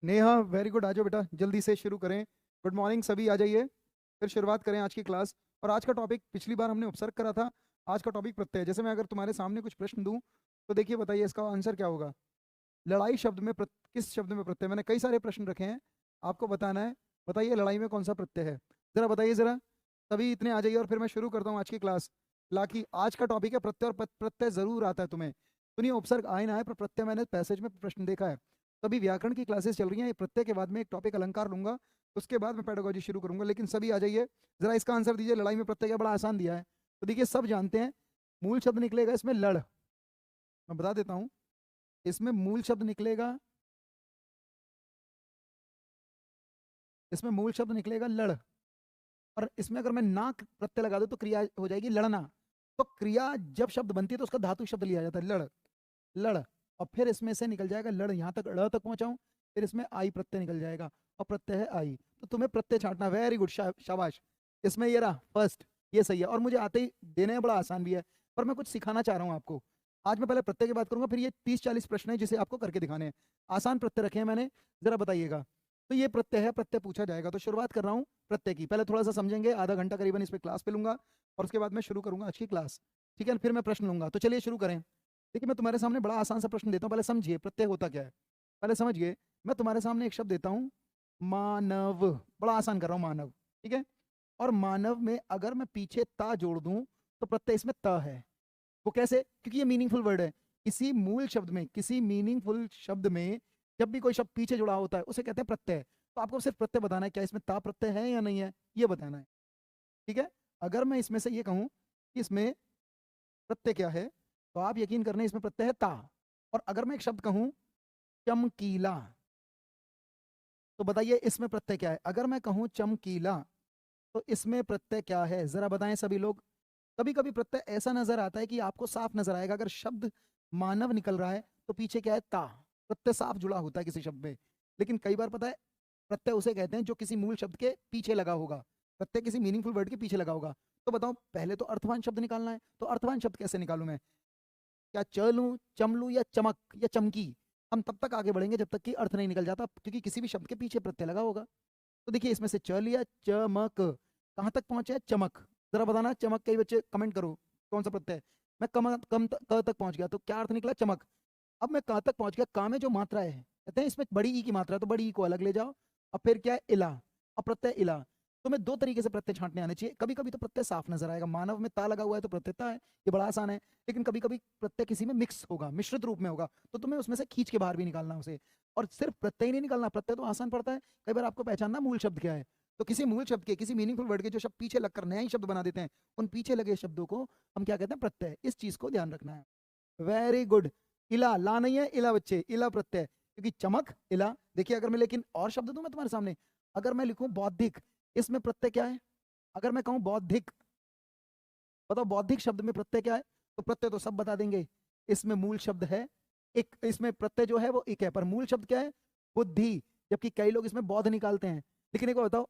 Neha very good, आ जाओ बेटा, जल्दी से शुरू करें। गुड मॉर्निंग सभी, आ जाइए। फिर शुरुआत करें आज की क्लास। और आज का टॉपिक पिछली बार हमने उपसर्ग करा था। आज का टॉपिक प्रत्यय है। जैसे मैं अगर तुम्हारे सामने कुछ प्रश्न दूं तो देखिए, बताइए इसका आंसर क्या होगा। लड़ाई शब्द में किस शब्द में प्रत्यय, मैंने कई सारे प्रश्न रखे हैं, आपको बताना है। बताइए लड़ाई में कौन सा प्रत्यय है, जरा बताइए जरा। सभी इतने आ जाइए और फिर मैं शुरू करता हूँ आज की क्लास। लाकी आज का टॉपिक है प्रत्यय, और प्रत्यय जरूर आता है तुम्हें। सुनिए, उपसर्ग आए ना आए पर प्रत्यय मैंने पैसेज में प्रश्न देखा है। तभी व्याकरण की क्लासेस चल रही हैं। ये प्रत्यय के बाद में एक टॉपिक अलंकार लूंगा, उसके बाद मैं पेडागोजी शुरू करूंगा। लेकिन सभी आ जाइए, जरा इसका आंसर दीजिए। लड़ाई में प्रत्यय क्या, बड़ा आसान दिया है। तो देखिए, सब जानते हैं मूल शब्द निकलेगा इसमें लड़। मैं बता देता हूँ, इसमें मूल शब्द निकलेगा, इसमें मूल शब्द निकलेगा लड़। और इसमें अगर मैं ना प्रत्यय लगा दूं तो क्रिया हो जाएगी लड़ना। तो क्रिया जब शब्द बनती है तो उसका धातु शब्द लिया जाता है लड़। लड़। और फिर इसमें से निकल जाएगा लड़, यहाँ तक ड़ तक पहुंचाऊं, फिर इसमें आई प्रत्यय निकल जाएगा। और प्रत्यय है आई, तो तुम्हें प्रत्यय छांटना। वेरी गुड, शाबाश। इसमें ये रहा फर्स्ट, ये सही है। और मुझे आते ही देने में बड़ा आसान भी है, पर मैं कुछ सिखाना चाह रहा हूँ आपको। आज मैं पहले प्रत्यय की बात करूंगा, फिर ये 30-40 प्रश्न है जिसे आपको करके दिखाने हैं। आसान प्रत्यय रखे हैं मैंने, जरा बताइएगा। तो ये प्रत्यय है, प्रत्यय पूछा जाएगा। तो शुरुआत कर रहा हूँ प्रत्यय की। पहले थोड़ा सा समझेंगे, आधा घंटा करीबन इस पे क्लास पे लूंगा, और उसके बाद मैं शुरू करूंगा आज की क्लास। ठीक है, फिर मैं प्रश्न लूंगा। तो चलिए शुरू करें। देखिए, मैं तुम्हारे सामने बड़ा आसान सा प्रश्न देता हूँ, पहले समझिए प्रत्यय होता क्या है। पहले समझिए, मैं तुम्हारे सामने एक शब्द देता हूँ, मानव। बड़ा आसान कर रहा हूँ, मानव। ठीक है। और मानव में अगर मैं पीछे ता जोड़ दूं तो प्रत्यय इसमें त है। वो कैसे? क्योंकि ये मीनिंगफुल वर्ड है। किसी मूल शब्द में, किसी मीनिंगफुल शब्द में जब भी कोई शब्द पीछे जुड़ा होता है उसे कहते हैं प्रत्यय। तो आपको सिर्फ प्रत्यय बताना है, क्या इसमें ता प्रत्यय है या नहीं है, ये बताना है। ठीक है। अगर मैं इसमें से ये कहूं कि इसमें प्रत्यय क्या है, तो आप यकीन करने इसमें प्रत्यय है ता। और अगर मैं एक शब्द कहूं चमकीला, तो बताइए इसमें प्रत्यय क्या है। अगर मैं कहूं चमकीला, तो इसमें प्रत्यय क्या है, जरा बताएं सभी लोग। कभी कभी प्रत्यय ऐसा नजर आता है कि आपको साफ नजर आएगा। अगर शब्द मानव निकल रहा है तो पीछे क्या है, ता। प्रत्यय साफ जुड़ा होता है किसी शब्द में। लेकिन कई बार पता है, प्रत्यय उसे कहते हैं जो किसी मूल शब्द के पीछे लगा होगा। प्रत्यय किसी मीनिंगफुल वर्ड के पीछे लगा होगा। तो बताओ, पहले तो अर्थवान शब्द निकालना है। तो अर्थवान शब्द कैसे निकालूं मैं? क्या चलूं, चमलू, या चमक, या चमकी? हम तब तक आगे बढ़ेंगे जब तक कि अर्थ नहीं निकल जाता, क्योंकि किसी भी शब्द के पीछे प्रत्यय लगा होगा। तो देखिए, इसमें से च लिया, चमक। कहाँ तक पहुंचे हैं, चमक। जरा बताना, चमक, कई बच्चे कमेंट करो कौन सा प्रत्यय है। मैं क तक पहुंच गया, तो क्या अर्थ निकला, चमक। अब मैं का तक पहुंच गया, का में जो मात्रा है, कहते हैं इसमें बड़ी ई की मात्रा है, तो बड़ी ई को अलग ले जाओ। अब फिर क्या है, इला। अब प्रत्यय इला। तो मैं दो तरीके से प्रत्यय छांटने आने चाहिए। कभी कभी तो प्रत्यय साफ नजर आएगा, मानव में ता लगा हुआ है तो प्रत्यय ता है, ये बड़ा आसान है। लेकिन कभी कभी प्रत्यय किसी में मिक्स होगा, मिश्रित रूप में होगा, तो तुम्हें उसमें से खींच के बाहर भी निकालना उसे। और सिर्फ प्रत्यय ही नहीं निकालना, प्रत्यय तो आसान पड़ता है। कई बार आपको पहचानना मूल शब्द क्या है। तो किसी मूल शब्द के, किसी मीनिंगफुल वर्ड के जो शब्द पीछे लगकर नया ही शब्द बना देते हैं, उन पीछे लगे शब्दों को हम क्या कहते हैं, प्रत्यय। इस चीज को ध्यान रखना है। Very good. इला, ला नहीं है, इला बच्चे, इला प्रत्यय। क्योंकि चमक इला। देखिए, अगर मैं लेकिन और शब्द दूं मैं तुम्हारे सामने, अगर मैं लिखूं बौद्धिक, इसमें प्रत्यय क्या है? अगर मैं कहूं बौद्धिक, बताओ बौद्धिक शब्द में प्रत्यय क्या है? तो प्रत्यय तो सब बता देंगे। इसमें मूल शब्द है एक, इसमें प्रत्यय जो है वो एक है, पर मूल शब्द क्या है, बुद्धि। जबकि कई लोग इसमें बौद्ध निकालते हैं। लेकिन एक बात बताओ,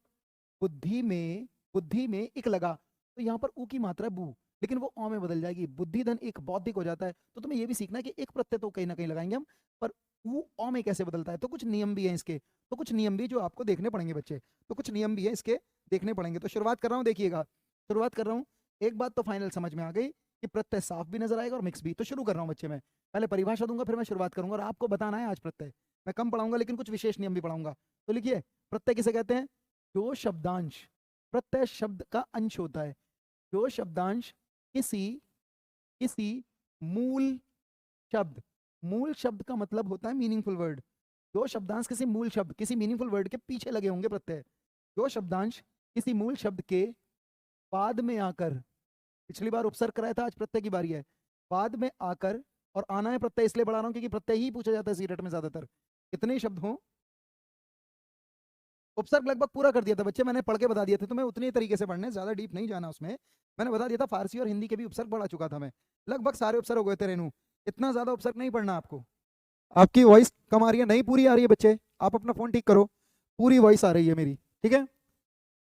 बुद्धि में, बुद्धि में एक लगा, तो यहाँ पर ऊ की मात्रा है बू, लेकिन वो औ में बदल जाएगी, बुद्धि धन एक बौद्धिक हो जाता है। तो तुम्हें ये भी सीखना है कि एक प्रत्यय तो कहीं ना कहीं लगाएंगे हम, पर ऊ औ में कैसे बदलता है। तो कुछ नियम भी है इसके, तो कुछ नियम भी जो आपको देखने पड़ेंगे बच्चे। तो कुछ नियम भी है इसके, देखने पड़ेंगे। तो शुरुआत कर रहा हूँ, देखिएगा शुरुआत कर रहा हूँ। एक बात तो फाइनल समझ में आ गई कि प्रत्यय साफ भी नजर आएगा और मिक्स भी। तो शुरू कर रहा हूँ बच्चे, मैं पहले परिभाषा दूंगा, फिर मैं शुरुआत करूंगा। और आपको बताना है आज प्रत्यय मैं कम पढ़ाऊंगा, लेकिन कुछ विशेष नियम भी पढ़ाऊंगा। तो लिखिए, प्रत्यय किसे कहते हैं? जो शब्दांश, प्रत्यय शब्द का अंश होता है। जो शब्दांश किसी किसी मूल शब्द, मूल शब्द का मतलब होता है मीनिंगफुल वर्ड। जो शब्दांश किसी मूल शब्द, किसी मीनिंगफुल वर्ड के पीछे लगे होंगे प्रत्यय। जो शब्दांश किसी मूल शब्द के बाद में आकर, पिछली बार उपसर्ग कराया था, आज प्रत्यय की बारी है। बाद में आकर, और आना है प्रत्यय इसलिए बढ़ा रहा हूं क्योंकि प्रत्यय ही पूछा जाता है सीरेट में ज्यादातर। कितने शब्द हो, उपसर्ग लगभग पूरा कर दिया था बच्चे, मैंने पढ़ के बता दिए थे तुम्हें, उतनी तरीके से पढ़ने, ज्यादा डीप नहीं जाना उसमें। मैंने बता दिया था, फारसी और हिंदी के भी उपसर्ग पढ़ा चुका था मैं। लगभग सारे उपसर्ग हो गए थे रेनू। इतना ज्यादा उपसर्ग नहीं पढ़ना आपको। आपकी वॉइस कम आ रही है, नहीं पूरी आ रही है बच्चे, आप अपना फोन ठीक करो। पूरी वॉइस आ रही है मेरी, ठीक है।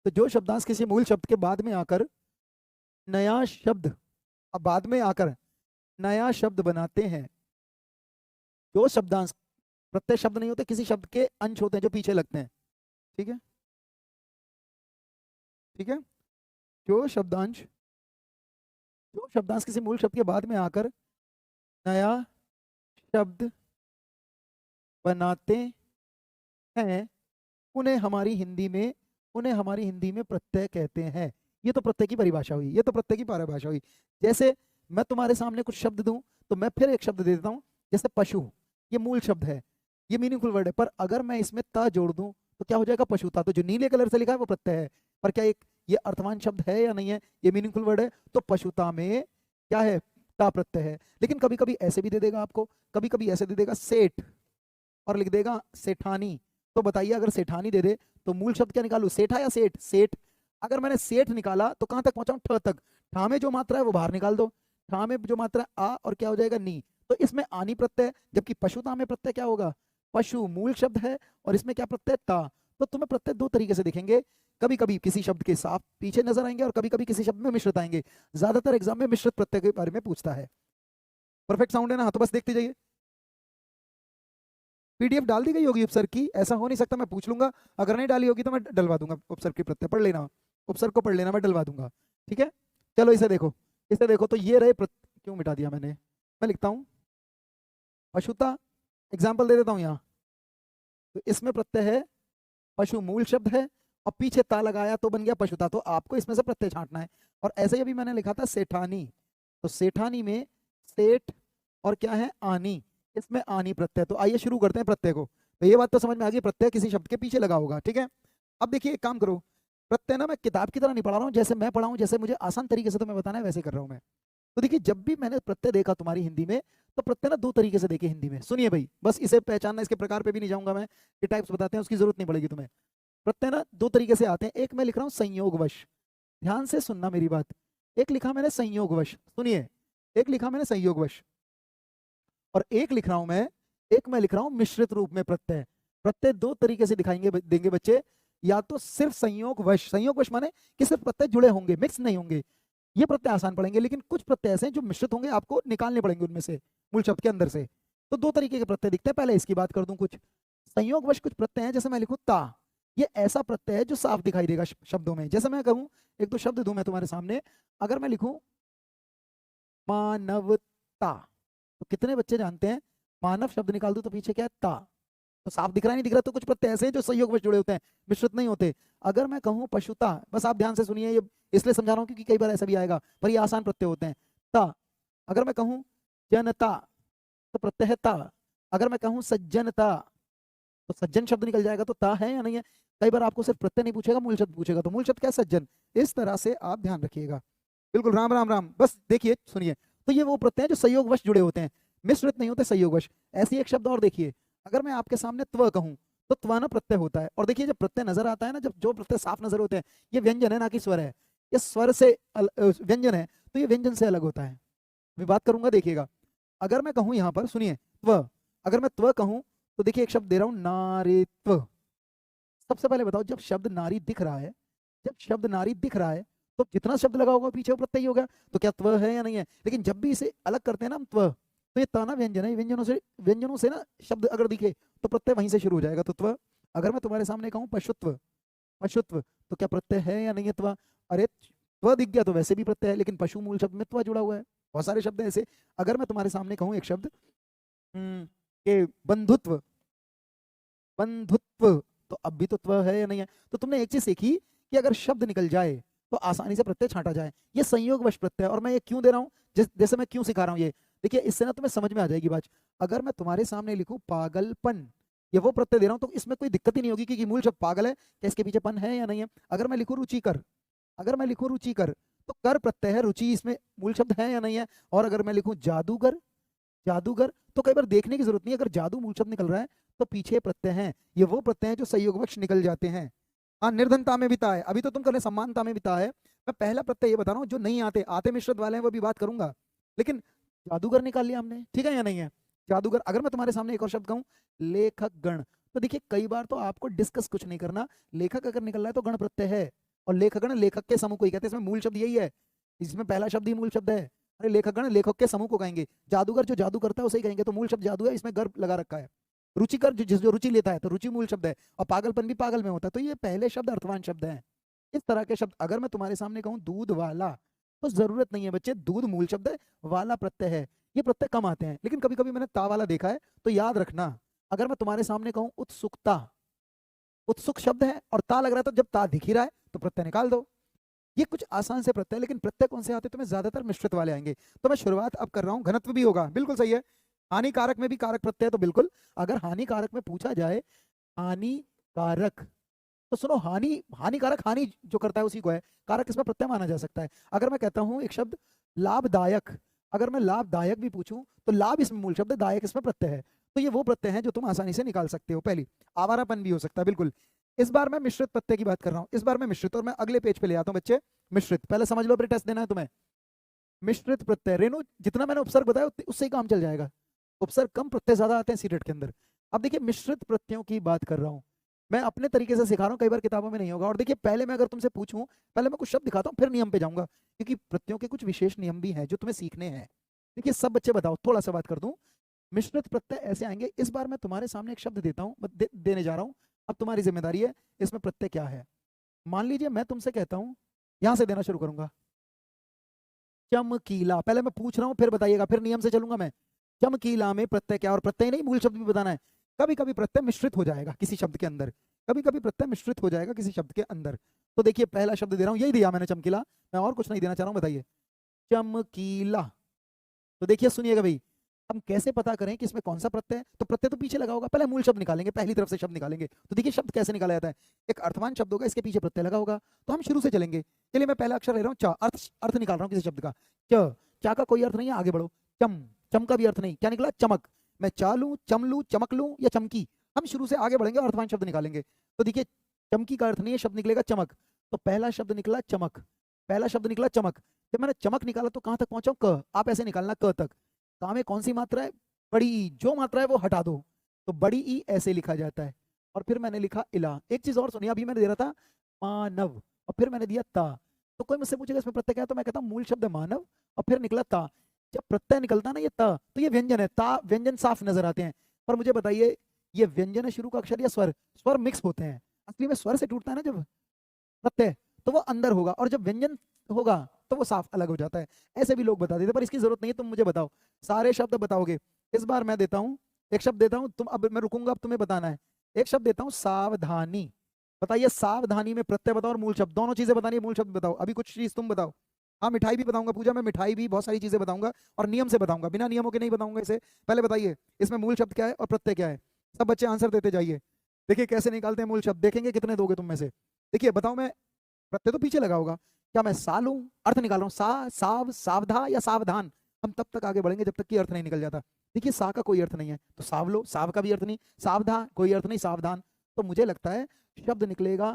तो जो शब्दांश किसी मूल शब्द के बाद में आकर नया शब्द, अब बाद में आकर नया शब्द बनाते हैं, जो शब्दांश प्रत्यय शब्द नहीं होते, किसी शब्द के अंश होते हैं जो पीछे लगते हैं। ठीक है, ठीक है। जो शब्दांश, जो शब्दांश किसी मूल शब्द के बाद में आकर नया शब्द बनाते हैं, उन्हें हमारी हिंदी में, उन्हें हमारी हिंदी में प्रत्यय कहते हैं। ये तो प्रत्यय की परिभाषा हुई, ये तो प्रत्यय की परिभाषा हुई। जैसे मैं तुम्हारे सामने कुछ शब्द दूं तो मैं फिर एक शब्द दे देता हूं, जैसे पशु, ये मूल शब्द है, ये मीनिंगफुल वर्ड है, पर अगर मैं इसमें ता जोड़ दूं तो क्या हो जाएगा, पशुता। तो जो नीले कलर से लिखा है वो प्रत्यय है, पर क्या एक ये अर्थवान शब्द है या नहीं है, ये मीनिंगफुल वर्ड है, तो पशुता में क्या है, ता प्रत्यय है। लेकिन कभी कभी ऐसे भी दे देगा आपको, कभी कभी ऐसे दे देगा सेठ और लिख देगा सेठानी। तो बताइए अगर सेठानी दे दे तो मूल शब्द क्या निकालू, सेठा या सेठ, सेठ। अगर मैंने सेठ निकाला तो कहां तक पहुंचाऊं, ठ तक। ठा में जो मात्रा है वो बाहर निकाल दो, ठा में जो मात्रा है आ, और क्या हो जाएगा, नी। तो इसमें आनी प्रत्यय, जबकि पशुता में प्रत्यय क्या होगा, पशु मूल शब्द है और इसमें क्या प्रत्यय, ता। तो तुम्हें प्रत्यय दो तरीके से दिखेंगे, कभी कभी किसी शब्द के साफ पीछे नजर आएंगे और कभी कभी किसी शब्द में मिश्रित आएंगे। ज्यादातर एग्जाम में मिश्रित प्रत्यय के बारे में पूछता है। परफेक्ट साउंड है ना, हाँ, तो बस देखते जाइए। पीडीएफ डाल दी गई होगी उपसर्ग की, ऐसा हो नहीं सकता, मैं पूछ लूंगा, अगर नहीं डाली होगी तो मैं डलवा दूंगा उपसर्ग की प्रत्यय, पढ़ लेना, उपसर्ग को पढ़ लेना, मैं डलवा दूंगा। ठीक है, चलो इसे देखो, इसे देखो, तो ये रहे क्यों मिटा दिया मैंने, मैं लिखता हूँ पशुता, एग्जाम्पल दे देता हूँ यहाँ। तो इसमें प्रत्यय है, पशु मूल शब्द है, और पीछे ता लगाया तो बन गया पशुता। तो आपको इसमें से प्रत्यय छांटना है। और ऐसे ही अभी मैंने लिखा था सेठानी, तो सेठानी में सेठ और क्या है, आनी, इसमें आनी प्रत्यय। तो आइए शुरू करते हैं प्रत्यय को। तो ये बात तो समझ में आ गई, प्रत्यय किसी शब्द के पीछे लगा होगा। ठीक है, अब देखिए एक काम करो, प्रत्यय ना मैं किताब की तरह नहीं पढ़ा रहा हूँ, जैसे मैं पढ़ा हूँ, जैसे मुझे आसान तरीके से तुम्हें बताना है वैसे कर रहा हूँ मैं। तो देखिए जब भी मैंने प्रत्यय देखा तुम्हारी हिंदी में, तो प्रत्यय ना दो तरीके से देखे हिंदी में। सुनिए भाई, बस इसे पहचानना, इसके प्रकार पे भी नहीं जाऊंगा मैं, ये टाइप्स बताते हैं, उसकी जरूरत नहीं पड़ेगी तुम्हें। प्रत्यय ना दो तरीके से आते हैं, एक मैं लिख रहा हूँ संयोगवश, ध्यान से सुनना मेरी बात। एक लिखा मैंने संयोगवश, सुनिए, एक लिखा मैंने संयोगवश, और एक लिख रहा हूं मैं, एक मैं लिख रहा हूं मिश्रित रूप में प्रत्यय। प्रत्यय दो तरीके से दिखाएंगे देंगे बच्चे, या तो सिर्फ संयोगवश, संयोगवश माने कि सिर्फ प्रत्यय जुड़े होंगे, मिक्स नहीं होंगे, ये प्रत्यय आसान पड़ेंगे। लेकिन कुछ प्रत्यय ऐसे हैं जो मिश्रित होंगे, आपको निकालने पड़ेंगे उनमें से, मूल शब्द के अंदर से। तो दो तरीके के प्रत्यय दिखते हैं, पहले इसकी बात कर दूं। कुछ संयोगवश कुछ प्रत्यय हैं, जैसे मैं लिखूं ता, ये ऐसा प्रत्यय है जो साफ दिखाई देगा शब्दों में। जैसे मैं कहूं, एक दो शब्द दूं मैं तुम्हारे सामने, अगर मैं लिखूं मानवता, तो कितने बच्चे जानते हैं मानव शब्द निकाल दो तो पीछे क्या है, ता। तो साफ दिख रहा नहीं दिख रहा, तो कुछ प्रत्यय ऐसे हैं जो संयोगवश जुड़े होते हैं, मिश्रित नहीं होते। अगर मैं कहूं पशुता, बस आप ध्यान से सुनिए, ये इसलिए समझा रहा हूं क्योंकि कई बार ऐसा भी आएगा, पर ये आसान प्रत्यय होते हैं। ता, अगर मैं कहूं जनता, तो प्रत्यय है ता। अगर मैं कहूं सज्जनता, तो सज्जन शब्द निकल जाएगा, तो ता है या नहीं है। कई बार आपको सिर्फ प्रत्यय नहीं पूछेगा, मूल शब्द पूछेगा, तो मूल शब्द क्या है, सज्जन। इस तरह से आप ध्यान रखिएगा। बिल्कुल, राम राम राम, बस देखिए सुनिए, तो ये वो प्रत्यय हैं जो संयोगवश जुड़े होते हैं, मिश्रित नहीं होते, संयोगवश। ऐसी एक शब्द और देखिए, अगर मैं आपके सामने त्व कहूं, तो त्व ना प्रत्यय होता है। और देखिए जब प्रत्यय नजर आता है ना, जब जो प्रत्यय साफ नजर होते हैं, ये व्यंजन है ना कि स्वर है, ये स्वर से व्यंजन है, तो ये व्यंजन से अलग होता है। मैं बात करूंगा, देखिएगा। अगर मैं कहूं यहां पर, सुनिए त्व, अगर मैं त्व कहूं, तो देखिए एक शब्द दे रहा हूं नारीत्व। सबसे पहले बताओ, जब शब्द नारी दिख रहा है, जब शब्द नारी दिख रहा है, तो जितना शब्द लगा होगा पीछे वो प्रत्यय ही होगा। तो क्या त्व है या नहीं है। लेकिन जब भी इसे अलग करते हैं ना हम त्व, तो ये ताना व्यंजन है, व्यंजनों से ना शब्द अगर दिखे तो प्रत्यय वहीं से शुरू हो जाएगा, तो त्व। अगर मैं तुम्हारे सामने कहूँ पशुत्व, पशुत्व, तो क्या प्रत्यय है या नहीं है, त्व। अरे त्व दिख गया तो वैसे भी प्रत्यय है, लेकिन पशु मूल शब्द में त्व जुड़ा हुआ है। बहुत सारे शब्द हैं ऐसे। अगर मैं तुम्हारे सामने कहूँ एक शब्द के बंधुत्व, बंधुत्व, तो अब भी तो त्व है या नहीं है। तो तुमने एक चीज सीखी कि अगर शब्द निकल जाए तो आसानी से प्रत्यय छांटा जाए, ये संयोगवश प्रत्यय। और मैं ये क्यों दे रहा हूँ, जैसे मैं क्यों सिखा रहा हूँ ये, देखिए इससे ना तुम्हें समझ में आ जाएगी बात। अगर मैं तुम्हारे सामने लिखूं पागलपन, ये वो प्रत्यय दे रहा हूं, तो इसमें कोई दिक्कत ही नहीं होगी, क्योंकि मूल शब्द पागल है, क्या इसके पीछे पन है या नहीं है। अगर मैं लिखूं रुचिकर, अगर मैं लिखूं रुचिकर, तो कर प्रत्यय है, रुचि इसमें मूल शब्द है या नहीं है। और अगर मैं लिखूं जादूगर, जादूगर, तो कई बार देखने की जरूरत नहीं है, अगर जादू मूल शब्द निकल रहा है तो पीछे प्रत्यय हैं, ये वो प्रत्यय हैं जो संयोगवश निकल जाते हैं। हाँ, निर्धनता में भी ता है, अभी तो तुम कर रहे समानता में भी ता है। मैं पहला प्रत्यय ये बता रहा हूँ जो नहीं आते, आते मिश्रित वाले हैं वो भी बात करूंगा, लेकिन जादूगर निकाल लिया हमने, ठीक है या नहीं है। जादूगर। अगर मैं तुम्हारे सामने एक और शब्द कहूँ लेखक गण, तो देखिए कई बार तो आपको डिस्कस कुछ नहीं करना, लेखक अगर निकल रहा है तो गण प्रत्यय है, और लेखकगण लेखक के समूह को ही कहते हैं, इसमें मूल शब्द यही है, इसमें पहला शब्द ही मूल शब्द है। अरे लेखकगण लेखक के समूह को कहेंगे, जादूगर जो जादू करता है उसे ही कहेंगे, तो मूल शब्द जादू है, इसमें गर्भ लगा रखा है। रुचिकर जो रुचि लेता है तो रुचि मूल शब्द है, और पागलपन भी पागल में होता है, तो ये पहले शब्द अर्थवान शब्द हैं। इस तरह के शब्द अगर मैं तुम्हारे सामने कहूँ दूध वाला, तो जरूरत नहीं है बच्चे, दूध मूल शब्द है, वाला प्रत्यय है। ये प्रत्यय कम आते हैं, लेकिन कभी कभी मैंने ता वाला देखा है, तो याद रखना। अगर मैं तुम्हारे सामने कहूँ उत्सुकता, उत्सुक शब्द है और ता लग रहा है, तो जब ता दिख ही रहा है तो प्रत्यय निकाल दो। ये कुछ आसान से प्रत्यय, लेकिन प्रत्यय कौन से आते हैं तुम्हें ज्यादातर मिश्रित वाले आएंगे। तो मैं शुरुआत अब कर रहा हूँ, घनत्व भी होगा, बिल्कुल सही है। हानिकारक में भी कारक प्रत्यय है, तो बिल्कुल। अगर हानिकारक में पूछा जाए, हानिकारक, तो सुनो, हानिकारक, हानि जो करता है उसी को है, कारक इसमें प्रत्यय माना जा सकता है। अगर मैं कहता हूं एक शब्द लाभदायक, अगर मैं लाभदायक भी पूछूं, तो लाभ इसमें मूल शब्द है, दायक इसमें प्रत्यय है। तो ये वो प्रत्यय है जो तुम आसानी से निकाल सकते हो। पहली, आवारापन भी हो सकता है, बिल्कुल। इस बार मैं मिश्रित प्रत्यय की बात कर रहा हूं, इस बार मैं मिश्रित, और मैं अगले पेज पे ले आता हूं बच्चे। मिश्रित पहले समझ लो, फिर टेस्ट देना है तुम्हें। मिश्रित प्रत्यय, रेणु जितना मैंने उपसर्ग बताया उससे ही काम चल जाएगा, उपसर्ग कम, प्रत्यय ज्यादा आते हैं सीटेट के अंदर। अब देखिए, मिश्रित प्रत्ययों की बात कर रहा हूं, मैं अपने तरीके से सिखा रहा हूँ, कई बार किताबों में नहीं होगा। और देखिए, पहले मैं अगर तुमसे पूछूं, पहले मैं कुछ शब्द दिखाता हूँ, फिर नियम पे जाऊंगा, क्योंकि प्रत्ययों के कुछ विशेष नियम भी हैं जो तुम्हें सीखने हैं। देखिए सब बच्चे बताओ, थोड़ा सा बात कर दूं। मिश्रित प्रत्यय ऐसे आएंगे, इस बार मैं तुम्हारे सामने एक शब्द देता हूँ, देने जा रहा हूँ। अब तुम्हारी जिम्मेदारी है इसमें प्रत्यय क्या है। मान लीजिए मैं तुमसे कहता हूँ, यहां से देना शुरू करूंगा, चमकीला। पहले मैं पूछ रहा हूँ, फिर बताइएगा, फिर नियम से चलूंगा मैं। चमकीला में प्रत्यय क्या, और प्रत्यय नहीं मूल शब्द भी बताना है। कभी कभी प्रत्यय मिश्रित हो जाएगा किसी शब्द के अंदर, कभी कभी प्रत्यय मिश्रित हो जाएगा किसी शब्द के अंदर। तो देखिए पहला शब्द दे रहा हूँ, यही दिया मैंने, चमकीला, मैं और कुछ नहीं देना चाह रहा हूँ, बताइए। चमकीला। तो देखिए सुनिएगा भाई, हम कैसे पता करें कि इसमें कौन सा प्रत्यय है। तो प्रत्यय तो पीछे लगा होगा, पहले मूल शब्द निकालेंगे, पहली तरफ से शब्द निकालेंगे। तो देखिए शब्द कैसे निकाला जाता है, एक अर्थवान शब्द होगा, इसके पीछे प्रत्यय लगा होगा, तो हम शुरू से चलेंगे। चलिए मैं पहला अक्षर ले रहा हूँ चा, अर्थ अर्थ निकाल रहा हूँ किसी शब्द का। च, चा का कोई अर्थ नहीं है, आगे बढ़ो। चम, चम का भी अर्थ नहीं, क्या निकला, चमक। मैं चा लूं, चम लूं, चमक लूं या चमकी, हम शुरू से आगे बढ़ेंगे और अर्थवान शब्द निकालेंगे। तो देखिए, चमकी का अर्थ नहीं है, शब्द निकलेगा चमक। तो पहला शब्द निकला चमक, पहला शब्द निकला चमक। जब मैंने चमक निकाला तो कहां तक पहुंचा, क, आप ऐसे निकालना क तक। का में कौन सी मात्रा है, बड़ी ई, जो मात्रा है वो हटा दो, तो बड़ी ई ऐसे लिखा जाता है। और फिर मैंने लिखा इला। एक चीज और सुनिए, अभी मैंने दे रहा था मानव, और फिर मैंने दिया ता। तो कोई मुझसे पूछेगा इसमें प्रत्यय क्या है, तो मैं कहता हूँ मूल शब्द है मानव, और फिर निकला ता। जब प्रत्यय निकलता है ना ये ता, तो ये व्यंजन है, ता व्यंजन साफ नजर आते हैं। पर मुझे बताइए, ये व्यंजन है शुरू का अक्षर या स्वर, स्वर मिक्स होते हैं। असली में स्वर से टूटता है ना जब प्रत्यय, तो वो अंदर होगा, और जब व्यंजन होगा तो वो साफ अलग हो जाता है। ऐसे भी लोग बता देते, पर इसकी जरूरत नहीं है, तुम मुझे बताओ, सारे शब्द बताओगे। इस बार मैं देता हूं, एक शब्द देता हूं, तुम, अब मैं रुकूंगा, अब तुम्हें बताना है। एक शब्द देता हूं, सावधानी। बताइए सावधानी में प्रत्यय बताओ और मूल शब्द, दोनों चीजें बतानी है, मूल शब्द बताओ। अभी कुछ चीज तुम बताओ। हाँ मिठाई भी बताऊंगा पूजा, मैं मिठाई भी, बहुत सारी चीजें बताऊंगा, और नियम से बताऊंगा, बिना नियमों के नहीं बताऊंगा इसे। पहले बताइए इसमें मूल शब्द क्या है और प्रत्यय क्या है। सब बच्चे आंसर देते जाइए। देखिए कैसे निकालते हैं मूल शब्द, देखेंगे कितने दोगे तुम में से। देखिए बताओ, मैं, प्रत्यय तो पीछे लगा होगा, क्या मैं सा लूं, अर्थ निकाल रहा हूं, सा, साव, सावधा या सावधान। हम तब तक आगे बढ़ेंगे जब तक कि अर्थ नहीं निकल जाता। देखिए सा का कोई अर्थ नहीं है, तो साव लो, साव का भी अर्थ नहीं, सावधा कोई अर्थ नहीं, सावधान। तो मुझे लगता है शब्द निकलेगा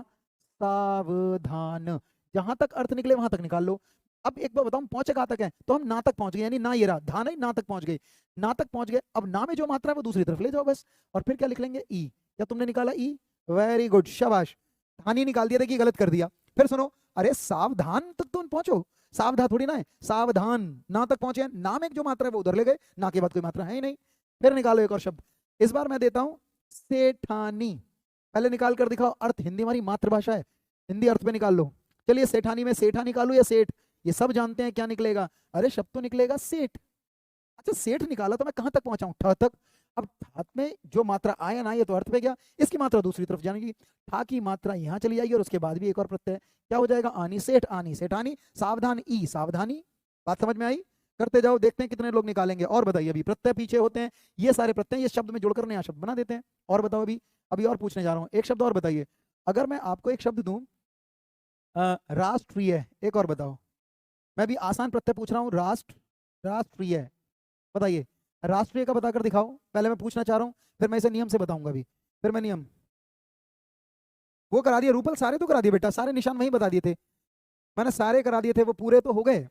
सावधान। जहां तक अर्थ निकले वहां तक निकाल लो। अब एक बार बताऊं पहुंचे कहां तक है, तो हम ना तक पहुंच गए, यानी ना ये रहा, धा नहीं, ना तक पहुंच गए, ना तक पहुंच गए। अब ना में जो मात्रा है वो दूसरी तरफ ले जाओ बस, और फिर क्या लिख लेंगे, ई। क्या तुमने निकाला ई, वेरी गुड, शाबाश। धानी निकाल दिया, देखिए गलत कर दिया। फिर सुनो, अरे सावधान तक तुम पहुंचो, सावधा थोड़ी ना है, सावधान, ना तक पहुंचे, ना में जो मात्रा है वो उधर ले गए, ना के बाद कोई मात्रा है ही नहीं। फिर निकालो एक और शब्द, इस बार मैं देता हूं सेठानी। पहले निकाल कर दिखाओ, अर्थ, हिंदी हमारी मातृभाषा है, हिंदी अर्थ पे निकाल लो। चलिए सेठानी में सेठा निकालो या सेठ, ये सब जानते हैं क्या निकलेगा, अरे शब्द तो निकलेगा सेठ। अच्छा सेठ निकाला तो मैं कहां तक पहुंचा हूं, ठ तक। अब हाथ में जो मात्रा आया ना, ये तो अर्थ पे गया, इसकी मात्रा दूसरी तरफ जानेगी, ठा की मात्रा यहाँ चली जाएगी, और उसके बाद भी एक और प्रत्यय क्या हो जाएगा, आनी, सेठ आनी, सेठानी, सावधान ई, सावधानी। बात समझ में आई, करते जाओ, देखते हैं कितने लोग निकालेंगे। और बताइए, अभी प्रत्यय पीछे होते हैं, ये सारे प्रत्यय ये शब्द में जोड़कर नया शब्द बना देते हैं। और बताओ, अभी अभी और पूछने जा रहा हूँ, एक शब्द और बताइए। अगर मैं आपको एक शब्द दूं, राष्ट्रीय, एक और बताओ। मैं भी आसान प्रत्यय पूछ रहा हूँ, राष्ट्र, राष्ट्रीय, बताइए। राष्ट्रीय का बताकर दिखाओ, पहले मैं पूछना चाह रहा हूं, फिर मैं इसे नियम से बताऊंगा अभी। फिर मैं नियम वो करा दिया, रूपल सारे तो करा दिए बेटा, सारे निशान वहीं बता दिए थे, मैंने सारे करा दिए थे, वो पूरे तो हो गए।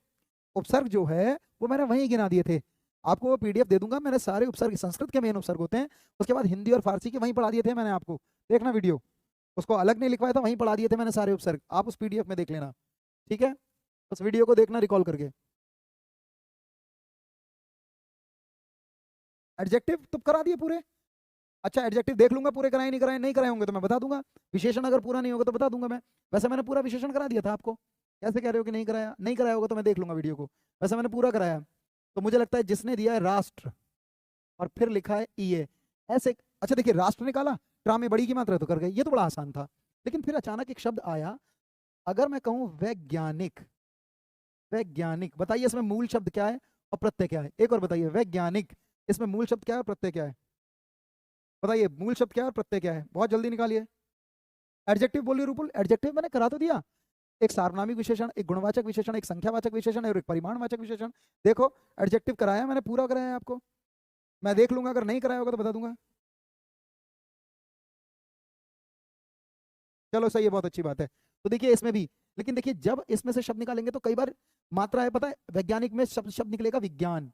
उपसर्ग जो है वो मैंने वहीं गिना दिए थे। आपको वो पीडीएफ दे दूंगा, मैंने सारे उपसर्ग, संस्कृत के मेन उपसर्ग होते हैं, उसके बाद हिंदी और फारसी के वहीं पढ़ा दिए थे मैंने आपको, देखना वीडियो, उसको अलग नहीं लिखवाया था, वहीं पढ़ा दिए थे मैंने सारे उपसर्ग, आप उस पीडीएफ में देख लेना, ठीक है। उस वीडियो को देखना रिकॉल करके। एडजेक्टिव तो करा दिए पूरे, अच्छा एडजेक्टिव देख लूंगा पूरे कराए नहीं कराए, नहीं कराए होंगे तो मैं बता दूंगा। विशेषण अगर पूरा नहीं होगा तो बता दूंगा मैं। वैसे मैंने पूरा विशेषण करा दिया था आपको, कैसे कह रहे हो कि नहीं कराया? नहीं कराया होगा तो मैं देख लूंगा वीडियो को। वैसे मैंने पूरा कराया। तो मुझे लगता है जिसने दिया है राष्ट्र और फिर लिखा है ईए, ऐसे। अच्छा देखिए, राष्ट्र निकाला, ट्रा में बड़ी की मात्रा तो कर गए, ये तो बड़ा आसान था। लेकिन फिर अचानक एक शब्द आया, अगर मैं कहूं वैज्ञानिक, वैज्ञानिक, बताइए इसमें मूल शब्द क्या है और प्रत्यय क्या है? एक और बताइए, वैज्ञानिक, इसमें मूल शब्द क्या है और प्रत्यय क्या है? बताइए मूल शब्द क्या है और प्रत्यय क्या है, बहुत जल्दी निकालिए। एडजेक्टिव बोलिए रूपुल, एडजेक्टिव मैंने करा तो दिया। एक सार्वनामिक विशेषण, एक गुणवाचक विशेषण, एक संख्यावाचक विशेषण और एक परिमाणवाचक विशेषण। देखो एडजेक्टिव कराया मैंने, पूरा कराया है आपको। मैं देख लूंगा, अगर नहीं कराया होगा तो बता दूंगा। चलो सही है, बहुत अच्छी बात है। तो देखिए इसमें भी, लेकिन देखिए जब इसमें से शब्द निकालेंगे तो कई बार मात्रा है, पता है, वैज्ञानिक में शब्द शब्द निकलेगा विज्ञान,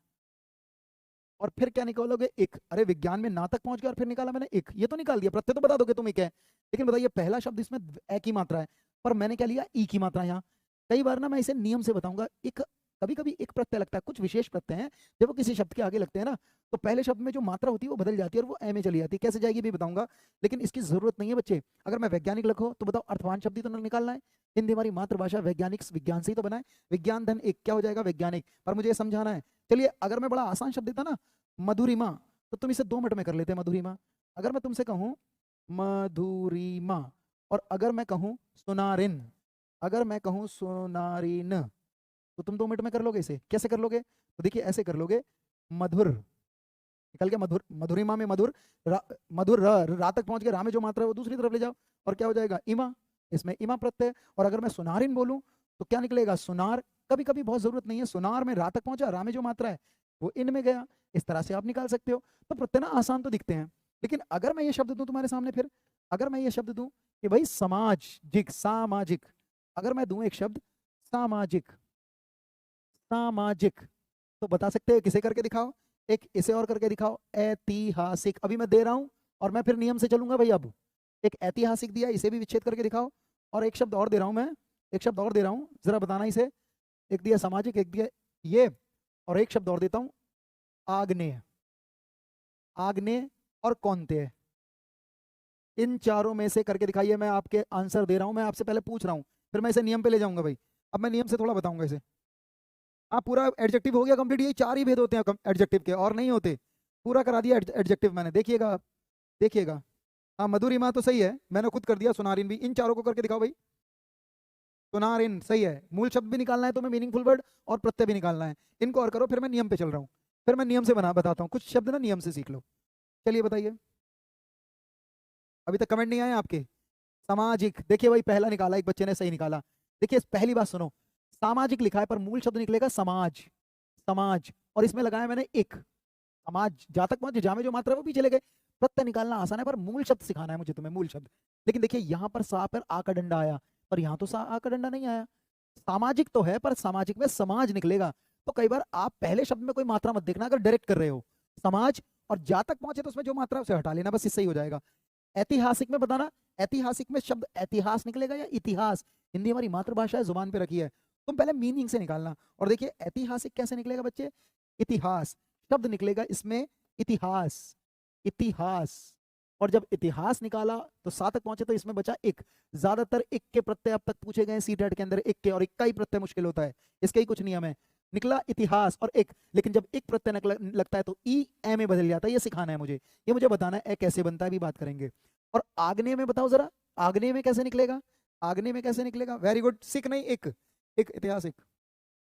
और फिर क्या निकालोगे? एक। अरे विज्ञान में ना तक पहुंच गया और फिर निकाला मैंने एक, ये तो निकाल दिया। प्रत्यय तो बता दोगे तुम एक है, लेकिन बताइए पहला शब्द इसमें ए की मात्रा है, पर मैंने क्या लिया? ई की मात्रा यहाँ। कई बार ना मैं इसे नियम से बताऊंगा, एक कभी कभी एक प्रत्यय लगता है, कुछ विशेष प्रत्यय हैं जब वो किसी शब्द के आगे लगते हैं ना, तो पहले शब्द में जो मात्रा होती है वो बदल जाती है और वो ए में चली जाती है। कैसे जाएगी भी बताऊंगा, लेकिन इसकी जरूरत नहीं है बच्चे। अगर मैं वैज्ञानिक लिखो तो बताओ अर्थवान शब्द ही तो निकालना है। हिंदी हमारी मातृभाषा, वैज्ञानिक विज्ञान से ही तो बना है। विज्ञान धन एक क्या हो जाएगा? वैज्ञानिक। पर मुझे ये समझाना है। चलिए अगर मैं बड़ा आसान शब्द देता ना, मधुरिमा, तो तुम इसे 2 मिनट में कर लेते हैं। मधुरिमा, अगर मैं तुमसे कहूं मधुरिमा, और अगर मैं कहूं सोनारिन, अगर मैं कहूं सोनारिन, तो तुम 2 मिनट में कर लोगे इसे। कैसे कर लोगे? तो देखिए ऐसे कर लोगे, मधुर, निकल गया मधुर, मधुरिमा में मधुर, मधुर रा तक पहुंच गया, रा में जो मात्रा है वो दूसरी तरफ ले जाओ, और क्या हो जाएगा? इमा। इसमें इमा प्रत्यय। और अगर मैं सुनारिन बोलूं तो क्या निकलेगा? सुनार। कभी कभी बहुत जरूरत नहीं है, सुनार में रा तक पहुंचा, रा में जो मात्रा है वो इन में गया। इस तरह से आप निकाल सकते हो। तो प्रत्यय ना आसान तो दिखते हैं, लेकिन अगर मैं ये शब्द दूं तुम्हारे सामने, फिर अगर मैं ये शब्द दूं कि भाई समाजिक, सामाजिक, अगर मैं दूं एक शब्द सामाजिक, सामाजिक, तो बता सकते हैं किसे करके दिखाओ? एक इसे और करके दिखाओ, ऐतिहासिक। अभी मैं दे रहा हूं और मैं फिर नियम से चलूंगा भाई। अब एक ऐतिहासिक दिया, इसे भी विच्छेद करके दिखाओ। और एक शब्द और दे रहा हूं मैं, एक शब्द और दे रहा हूं, जरा बताना इसे। एक दिया सामाजिक, एक दिया ये, और एक शब्द और देता हूं, आग्नेय। आग्नेय और कौनतेय, इन चारों में से करके दिखाइए। मैं आपके आंसर दे रहा हूं, मैं आपसे पहले पूछ रहा हूं, फिर मैं इसे नियम पे ले जाऊंगा भाई। अब मैं नियम से थोड़ा बताऊंगा इसे। हाँ पूरा एडजेक्टिव हो गया कंप्लीट। ये 4 ही भेद होते हैं एडजेक्टिव के, और नहीं होते। पूरा करा दिया एडजेक्टिव मैंने, देखिएगा आप, देखिएगा। हाँ मधुरिमा तो सही है, मैंने खुद कर दिया। सुनारिन भी, इन चारों को करके दिखाओ भाई। सुनारिन सही है। मूल शब्द भी निकालना है तुम्हें, मीनिंगफुल वर्ड, और प्रत्यय भी निकालना है। इनको और करो, फिर मैं नियम पे चल रहा हूँ। फिर मैं नियम से बताता हूँ कुछ शब्द ना, नियम से सीख लो। चलिए बताइए, अभी तक कमेंट नहीं आए आपके? सामाजिक, देखिए भाई पहला निकाला, एक बच्चे ने सही निकाला। देखिए पहली बात सुनो, सामाजिक लिखा है पर मूल शब्द निकलेगा समाज, समाज, और इसमें लगाया मैंने एक। समाज जा तक पहुंचे, जा में जो मात्रा है वो भी चले गए। प्रत्यय निकालना आसान है, पर मूल शब्द सिखाना है मुझे तुम्हें, मूल शब्द। लेकिन देखिए यहाँ पर सा पर आ का डंडा आया, पर यहाँ तो सा आ का डंडा नहीं आया। सामाजिक तो है पर सामाजिक में समाज निकलेगा। तो कई बार आप पहले शब्द में कोई मात्रा मत देखना, अगर डायरेक्ट कर रहे हो समाज, और जा तक पहुंचे तो उसमें जो मात्रा है उसे हटा लेना, बस इससे ही हो जाएगा। ऐतिहासिक में बताना, ऐतिहासिक में शब्द ऐतिहास निकलेगा या इतिहास। हिंदी हमारी मातृभाषा है, जुबान पे रखी है। तुम पहले मीनिंग से निकालना। और देखिए ऐतिहासिक कैसे निकलेगा बच्चे? इतिहास शब्द निकलेगा इसमें, इतिहास, इतिहास। और जब इतिहास निकाला तो सा तक पहुंचे तो इसमें बचा एक। ज्यादातर एक के प्रत्यय अब तक पूछे गए सीटेट के अंदर, एक के, और एक का ही प्रत्यय मुश्किल होता है। इसके ही कुछ नियम है। निकला इतिहास और एक, लेकिन जब एक प्रत्यय लगता है तो ई ए में बदल जाता है। ये सिखाना है मुझे, ये मुझे बताना है ए कैसे बनता है, भी बात करेंगे। और आग्नेय में बताओ जरा, आग्नेय में कैसे निकलेगा? आग्नेय में कैसे निकलेगा? वेरी गुड, सिख नहीं एक, एक ऐतिहासिक,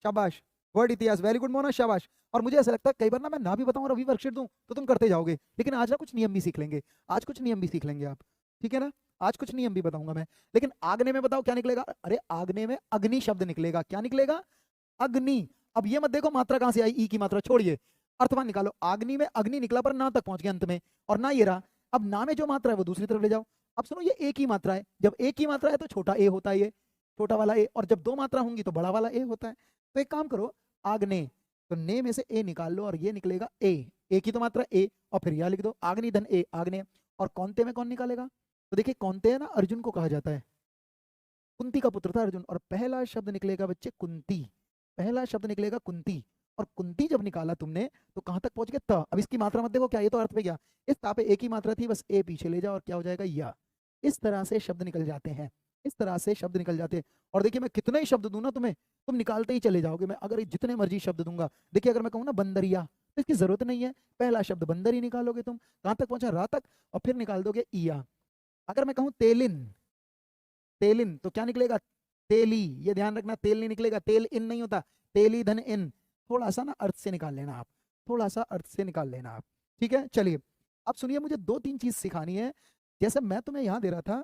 शाबाश। वर्ड इतिहास, वेरी गुड मोना, शाबाश। और मुझे ऐसा लगता है कई बार ना मैं ना भी बताऊं और अभी वर्कशीट दूं तो तुम करते जाओगे, लेकिन आज ना कुछ नियम भी सीख लेंगे। आज कुछ नियम भी सीख लेंगे आप, ठीक है ना? आज कुछ नियम भी बताऊंगा मैं। लेकिन आग्नेय में बताओ क्या निकलेगा? अरे आग्नेय में अग्नि शब्द निकलेगा। क्या निकलेगा? अग्नि। अब ये मत देखो मात्रा कहां से आई, ई की मात्रा छोड़िए, अर्थवान निकालो। अग्नि में अग्नि निकला पर ना तक पहुंच गया अंत में, और ना ये रहा। अब ना में जो मात्रा है वो दूसरी तरफ ले जाओ। अब सुनो, ये एक ही मात्रा है, जब एक ही मात्रा है तो छोटा ए होता है, ये छोटा वाला ए, और जब दो मात्रा होंगी तो बड़ा वाला ए होता है। तो एक काम करो, आग्ने, तो ने में से ए निकाल लो और ये निकलेगा ए, एक ही तो मात्रा ए, और फिर यह लिख दो आग्नि धन ए, आग्ने। और कौनते में कौन निकालेगा? तो देखिए कौनते है ना, अर्जुन को कहा जाता है, कुंती का पुत्र था अर्जुन, और पहला शब्द निकलेगा बच्चे कुंती, पहला शब्द निकलेगा कुंती। और कुंती जब निकाला तुमने तो कहां तक पहुंच गए त। अब इसकी मात्रा मत देखो, क्या ये तो अर्थ पे गया, इस ता पे एक ही मात्रा थी, बस ए पीछे ले जाओ और क्या हो जाएगा या। इस तरह से शब्द निकल जाते हैं, इस तरह से शब्द निकल जाते हैं। और देखिए मैं कितने ही शब्द दूं ना तुम्हें, तुम निकालते ही चले जाओगे। मैं अगर जितने मर्जी शब्द दूंगा, देखिए अगर मैं कहूँ ना बंदरिया, तो इसकी जरूरत नहीं है, पहला शब्द बंदर ही निकालोगे तुम, कहां तक पहुंचा, रा तक, और फिर निकाल दोगे ईया। अगर मैं कहूँ तेलिन, तेलिन तो क्या निकलेगा, तेली, ये ध्यान रखना, तेल नहीं निकलेगा, तेल इन नहीं होता, तेली धन इन। थोड़ा सा ना अर्थ से निकाल लेना आप, थोड़ा सा अर्थ से निकाल लेना आप, ठीक है। चलिए अब सुनिए, मुझे दो तीन चीज सिखानी है। जैसे मैं तुम्हें यहां दे रहा था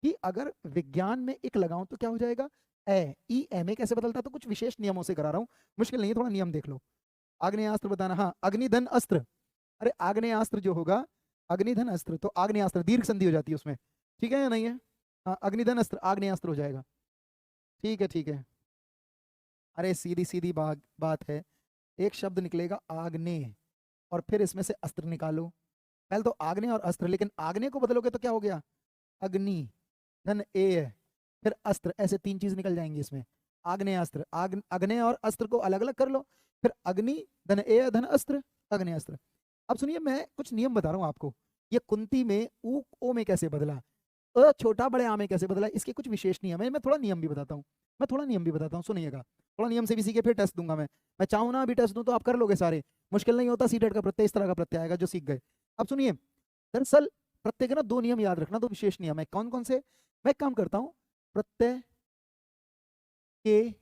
कि अगर विज्ञान में एक लगाऊं तो क्या हो जाएगा, ए, ई ए में कैसे बदलता, तो कुछ विशेष नियमों से करा रहा हूं, मुश्किल नहीं है, थोड़ा नियम देख लो। आग्नेयास्त्र बताना, हाँ अग्निधन अस्त्र, अरे आग्नेयास्त्र जो होगा, अग्निधन अस्त्र, तो आग्नेयास्त्र दीर्घ संधि हो जाती है उसमें, ठीक है या नहीं है, हाँ अग्निधन अस्त्र आग्नेयास्त्र हो जाएगा, ठीक है ठीक है। अरे सीधी सीधी बात है, एक शब्द निकलेगा आग्नेय, और फिर इसमें से अस्त्र निकालो। पहले तो आग्नेय और अस्त्र, लेकिन आग्नेय को बदलोगे तो क्या हो गया, अग्नि धन ए, फिर अस्त्र, ऐसे तीन चीज निकल जाएंगी इसमें। आग्नेय अस्त्र, अग्नेय और अस्त्र को अलग अलग कर लो, फिर अग्नि धन ए धन अस्त्र, अग्नेय अस्त्र। अब सुनिए मैं कुछ नियम बता रहा हूँ आपको, ये कुंती में ऊ ओ में कैसे बदला, अ छोटा बड़े आ में कैसे बदला, इसके कुछ विशेष नियम है। मैं थोड़ा नियम भी बताता हूँ, मैं थोड़ा नियम भी बताता हूँ, सुनिएगा। थोड़ा नियम से भी सीखे, फिर टेस्ट दूंगा मैं चाहूँ ना अभी टेस्ट दूं तो आप कर लोगे सारे, मुश्किल नहीं होता, सीटेट का प्रत्यय इस तरह का प्रत्यय आएगा जो सीख गए। अब सुनिए, दरअसल प्रत्यय के ना दो नियम याद रखना, दो विशेष नियम है, कौन कौन से। मैं एक काम करता हूँ, प्रत्यय के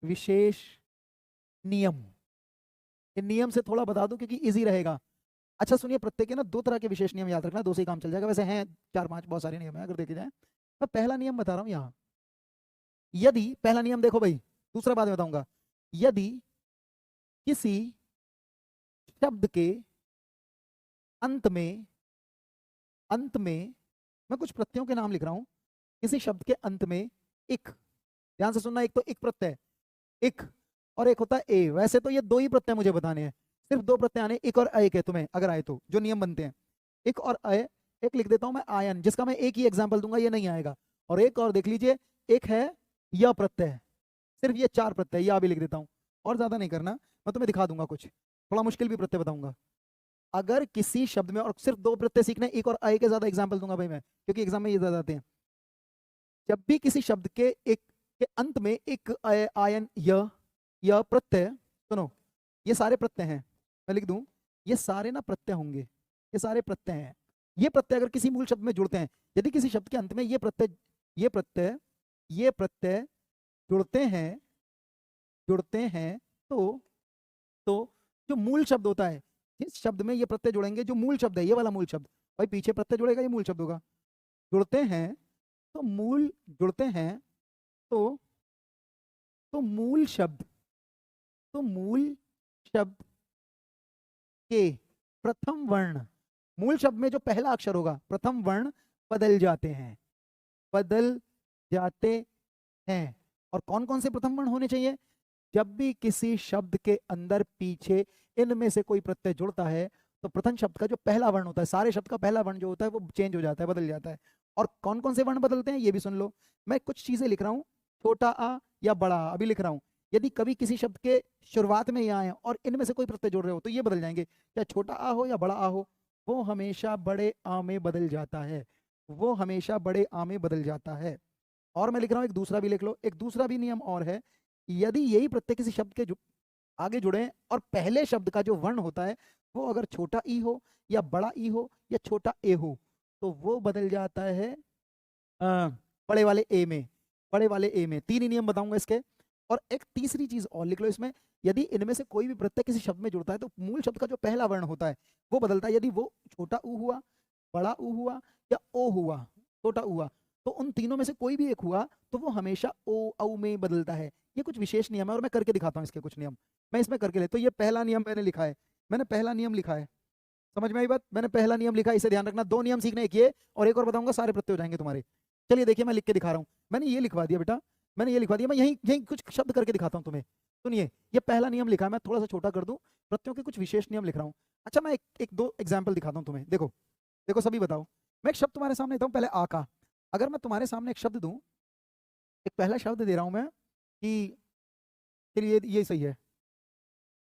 विशेष नियम, ये नियम से थोड़ा बता दूं क्योंकि इजी रहेगा। अच्छा सुनिए, प्रत्यय के ना दो तरह के विशेष नियम याद रखना, दो से ही काम चल जाएगा, वैसे हैं चार पांच बहुत सारे नियम है अगर देखे जाए। मैं पहला नियम बता रहा हूँ यहाँ, यदि, पहला नियम देखो भाई, दूसरा बाद में बताऊंगा। यदि किसी शब्द के अंत में, अंत में, मैं कुछ प्रत्ययों के नाम लिख रहा हूं, किसी शब्द के अंत में एक, ध्यान से सुनना, एक तो एक प्रत्यय, एक, और एक होता है ए। वैसे तो ये दो ही प्रत्यय मुझे बताने हैं, सिर्फ दो प्रत्यय आने, एक और अय के, तुम्हें अगर आए तो जो नियम बनते हैं, एक और अय। एक लिख देता हूं मैं आयन, जिसका मैं एक ही एग्जाम्पल दूंगा, ये नहीं आएगा। और एक और देख लीजिए, एक है यह प्रत्यय, सिर्फ ये चार प्रत्यय, यह भी लिख देता हूँ, और ज्यादा नहीं करना, मैं तुम्हें दिखा दूंगा कुछ, थोड़ा मुश्किल भी प्रत्यय बताऊंगा। अगर किसी शब्द में, और सिर्फ दो प्रत्यय सीखने, एक और अय के ज्यादा एग्जाम्पल दूंगा भाई मैं, क्योंकि एग्जाम में ये ज्यादा आते हैं। जब भी किसी शब्द के एक के अंत में एक अय, आयन, यह प्रत्यय, सुनो, ये सारे प्रत्यय हैं, मैं लिख दूं, ये सारे ना प्रत्यय होंगे, ये सारे प्रत्यय हैं। ये प्रत्यय अगर किसी मूल शब्द में जुड़ते हैं, यदि किसी शब्द के अंत में ये प्रत्यय, ये प्रत्यय, ये प्रत्यय जुड़ते हैं, जुड़ते हैं, तो जो मूल शब्द होता है, जिस शब्द में ये प्रत्यय जुड़ेंगे, जो मूल शब्द है, ये वाला मूल शब्द, भाई पीछे प्रत्यय जुड़ेगा, ये मूल शब्द होगा, जुड़ते हैं, तो मूल, जुड़ते हैं, तो तो मूल शब्द, तो मूल शब्द के प्रथम वर्ण, मूल शब्द में जो पहला अक्षर होगा, प्रथम वर्ण बदल जाते हैं, बदल जाते हैं। और कौन कौन से प्रथम वर्ण होने चाहिए, जब भी किसी शब्द के अंदर पीछे इनमें से कोई प्रत्यय जुड़ता है, तो प्रथम शब्द का जो पहला वर्ण होता है, सारे शब्द का पहला वर्ण जो होता है वो चेंज हो जाता है, बदल जाता है। और कौन कौन से वर्ण बदलते हैं ये भी सुन लो, मैं कुछ चीजें लिख रहा हूं, छोटा आ या बड़ा आ अभी लिख रहा हूं। यदि कभी किसी शब्द के शुरुआत में ये आए और इनमें से कोई प्रत्यय जोड़ रहे हो तो ये बदल जाएंगे, चाहे छोटा आ हो या बड़ा आ हो, वो हमेशा बड़े आ में बदल जाता है, वो हमेशा बड़े आ में बदल जाता है। और मैं लिख रहा हूं एक दूसरा भी लिख लो, एक दूसरा भी नियम और है, यदि यही प्रत्यय किसी शब्द के आगे जुड़े और पहले शब्द का जो वर्ण होता है वो अगर छोटा ई हो या बड़ा ई हो या छोटा ए हो, तो वो बदल जाता है बड़े वाले ए में, बड़े वाले ए में। तीन ही नियम बताऊंगा इसके। और एक तीसरी चीज और लिख लो इसमें, यदि इनमें से कोई भी प्रत्यय किसी शब्द में जुड़ता है तो मूल शब्द का जो पहला वर्ण होता है वो बदलता है, यदि वो छोटा ऊ हुआ, बड़ा ऊ हुआ या ओ हुआ, छोटा ऊ हुआ, तो उन तीनों में से कोई भी एक हुआ तो वो हमेशा ओ औ में बदलता है। ये कुछ विशेष नियम है और मैं करके दिखाता हूँ इसके कुछ नियम, मैं इसमें करके ले, तो ये पहला नियम मैंने लिखा है, मैंने पहला नियम लिखा है, समझ में आई बात, मैंने पहला नियम लिखा है, इसे ध्यान रखना। दो नियम सीखने, एक ये और एक और बताऊंगा, सारे प्रत्यय हो जाएंगे तुम्हारे। चलिए देखिए मैं लिख के दिखा रहा हूँ, मैंने ये लिखवा दिया बेटा, मैंने ये लिखवा दिया, मैं यहीं यहीं कुछ शब्द करके दिखाता हूँ तुम्हें। सुनिए, ये पहला नियम लिखा है, मैं थोड़ा सा छोटा कर दूं, प्रत्ययों के कुछ विशेष नियम लिख रहा हूँ। अच्छा मैं एक दो एग्जाम्पल दिखाता हूँ तुम्हें, देखो देखो सभी बताओ। मैं एक शब्द तुम्हारे सामने देता हूँ, पहले आ का, अगर मैं तुम्हारे सामने एक शब्द दूं, एक पहला शब्द दे रहा हूं मैं कि चलिए ये सही है,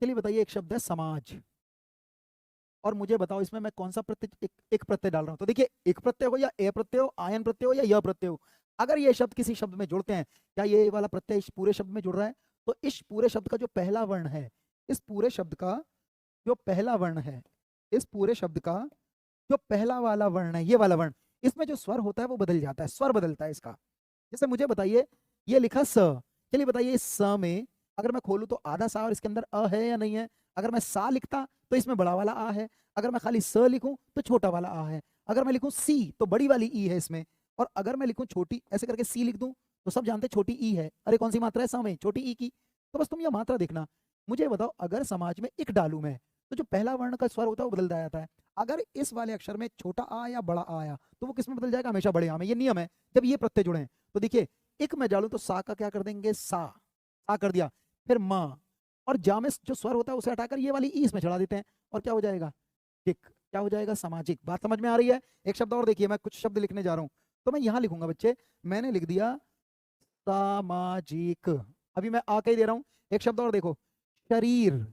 चलिए बताइए, एक शब्द है समाज, और मुझे बताओ इसमें मैं कौन सा प्रत्यय, एक प्रत्यय डाल रहा हूं। तो देखिए, एक प्रत्यय हो या ए प्रत्यय हो, आयन प्रत्यय हो या यह प्रत्यय हो, अगर ये शब्द किसी शब्द में जुड़ते हैं, क्या ये वाला प्रत्यय इस पूरे शब्द में जुड़ रहा है? तो इस पूरे शब्द का जो पहला वर्ण है, इस पूरे शब्द का जो पहला वर्ण है, इस पूरे शब्द का जो पहला वाला वर्ण है, ये वाला वर्ण, इसमें जो स्वर होता है वो बदल जाता है, स्वर बदलता है इसका। जैसे मुझे बताइए, ये लिखा स, चलिए बताइए इस स में अगर मैं खोलूं तो आधा सा और इसके अंदर अ है या नहीं है? अगर मैं सा लिखता तो इसमें बड़ा वाला आ है, अगर मैं खाली स लिखूं तो छोटा वाला आ है, अगर मैं लिखूं सी तो बड़ी वाली ई है इसमें, और अगर मैं लिखूं छोटी, ऐसे करके सी लिख दूं, तो सब जानते हैं छोटी ई है। अरे कौन सी मात्रा है स में? छोटी ई की। तो बस तुम यह मात्रा देखना। मुझे बताओ, अगर समाज में इक डालूं मैं, तो जो पहला वर्ण का स्वर होता है वो बदलता जाता है। अगर इस वाले अक्षर में छोटा आ या बड़ा आ आया, तो वो किस में बदल जाएगा? हमेशा बड़े आ में। ये नियम है जब ये प्रत्यय जुड़े हैं। तो देखिए, एक में डालूं तो सा का क्या कर देंगे? सा कर दिया। फिर म, और जा में जो स्वर होता है उसे हटाकर ये वाली ई इसमें चढ़ा देते हैं, और क्या हो जाएगा? टिक। क्या हो जाएगा? सामाजिक। बात समझ में आ रही है? एक शब्द और देखिए, मैं कुछ शब्द लिखने जा रहा हूं, तो मैं यहां लिखूंगा बच्चे, मैंने लिख दिया सामाजिक। अभी मैं आ के ही दे रहा हूं। एक शब्द और देखो, शरीर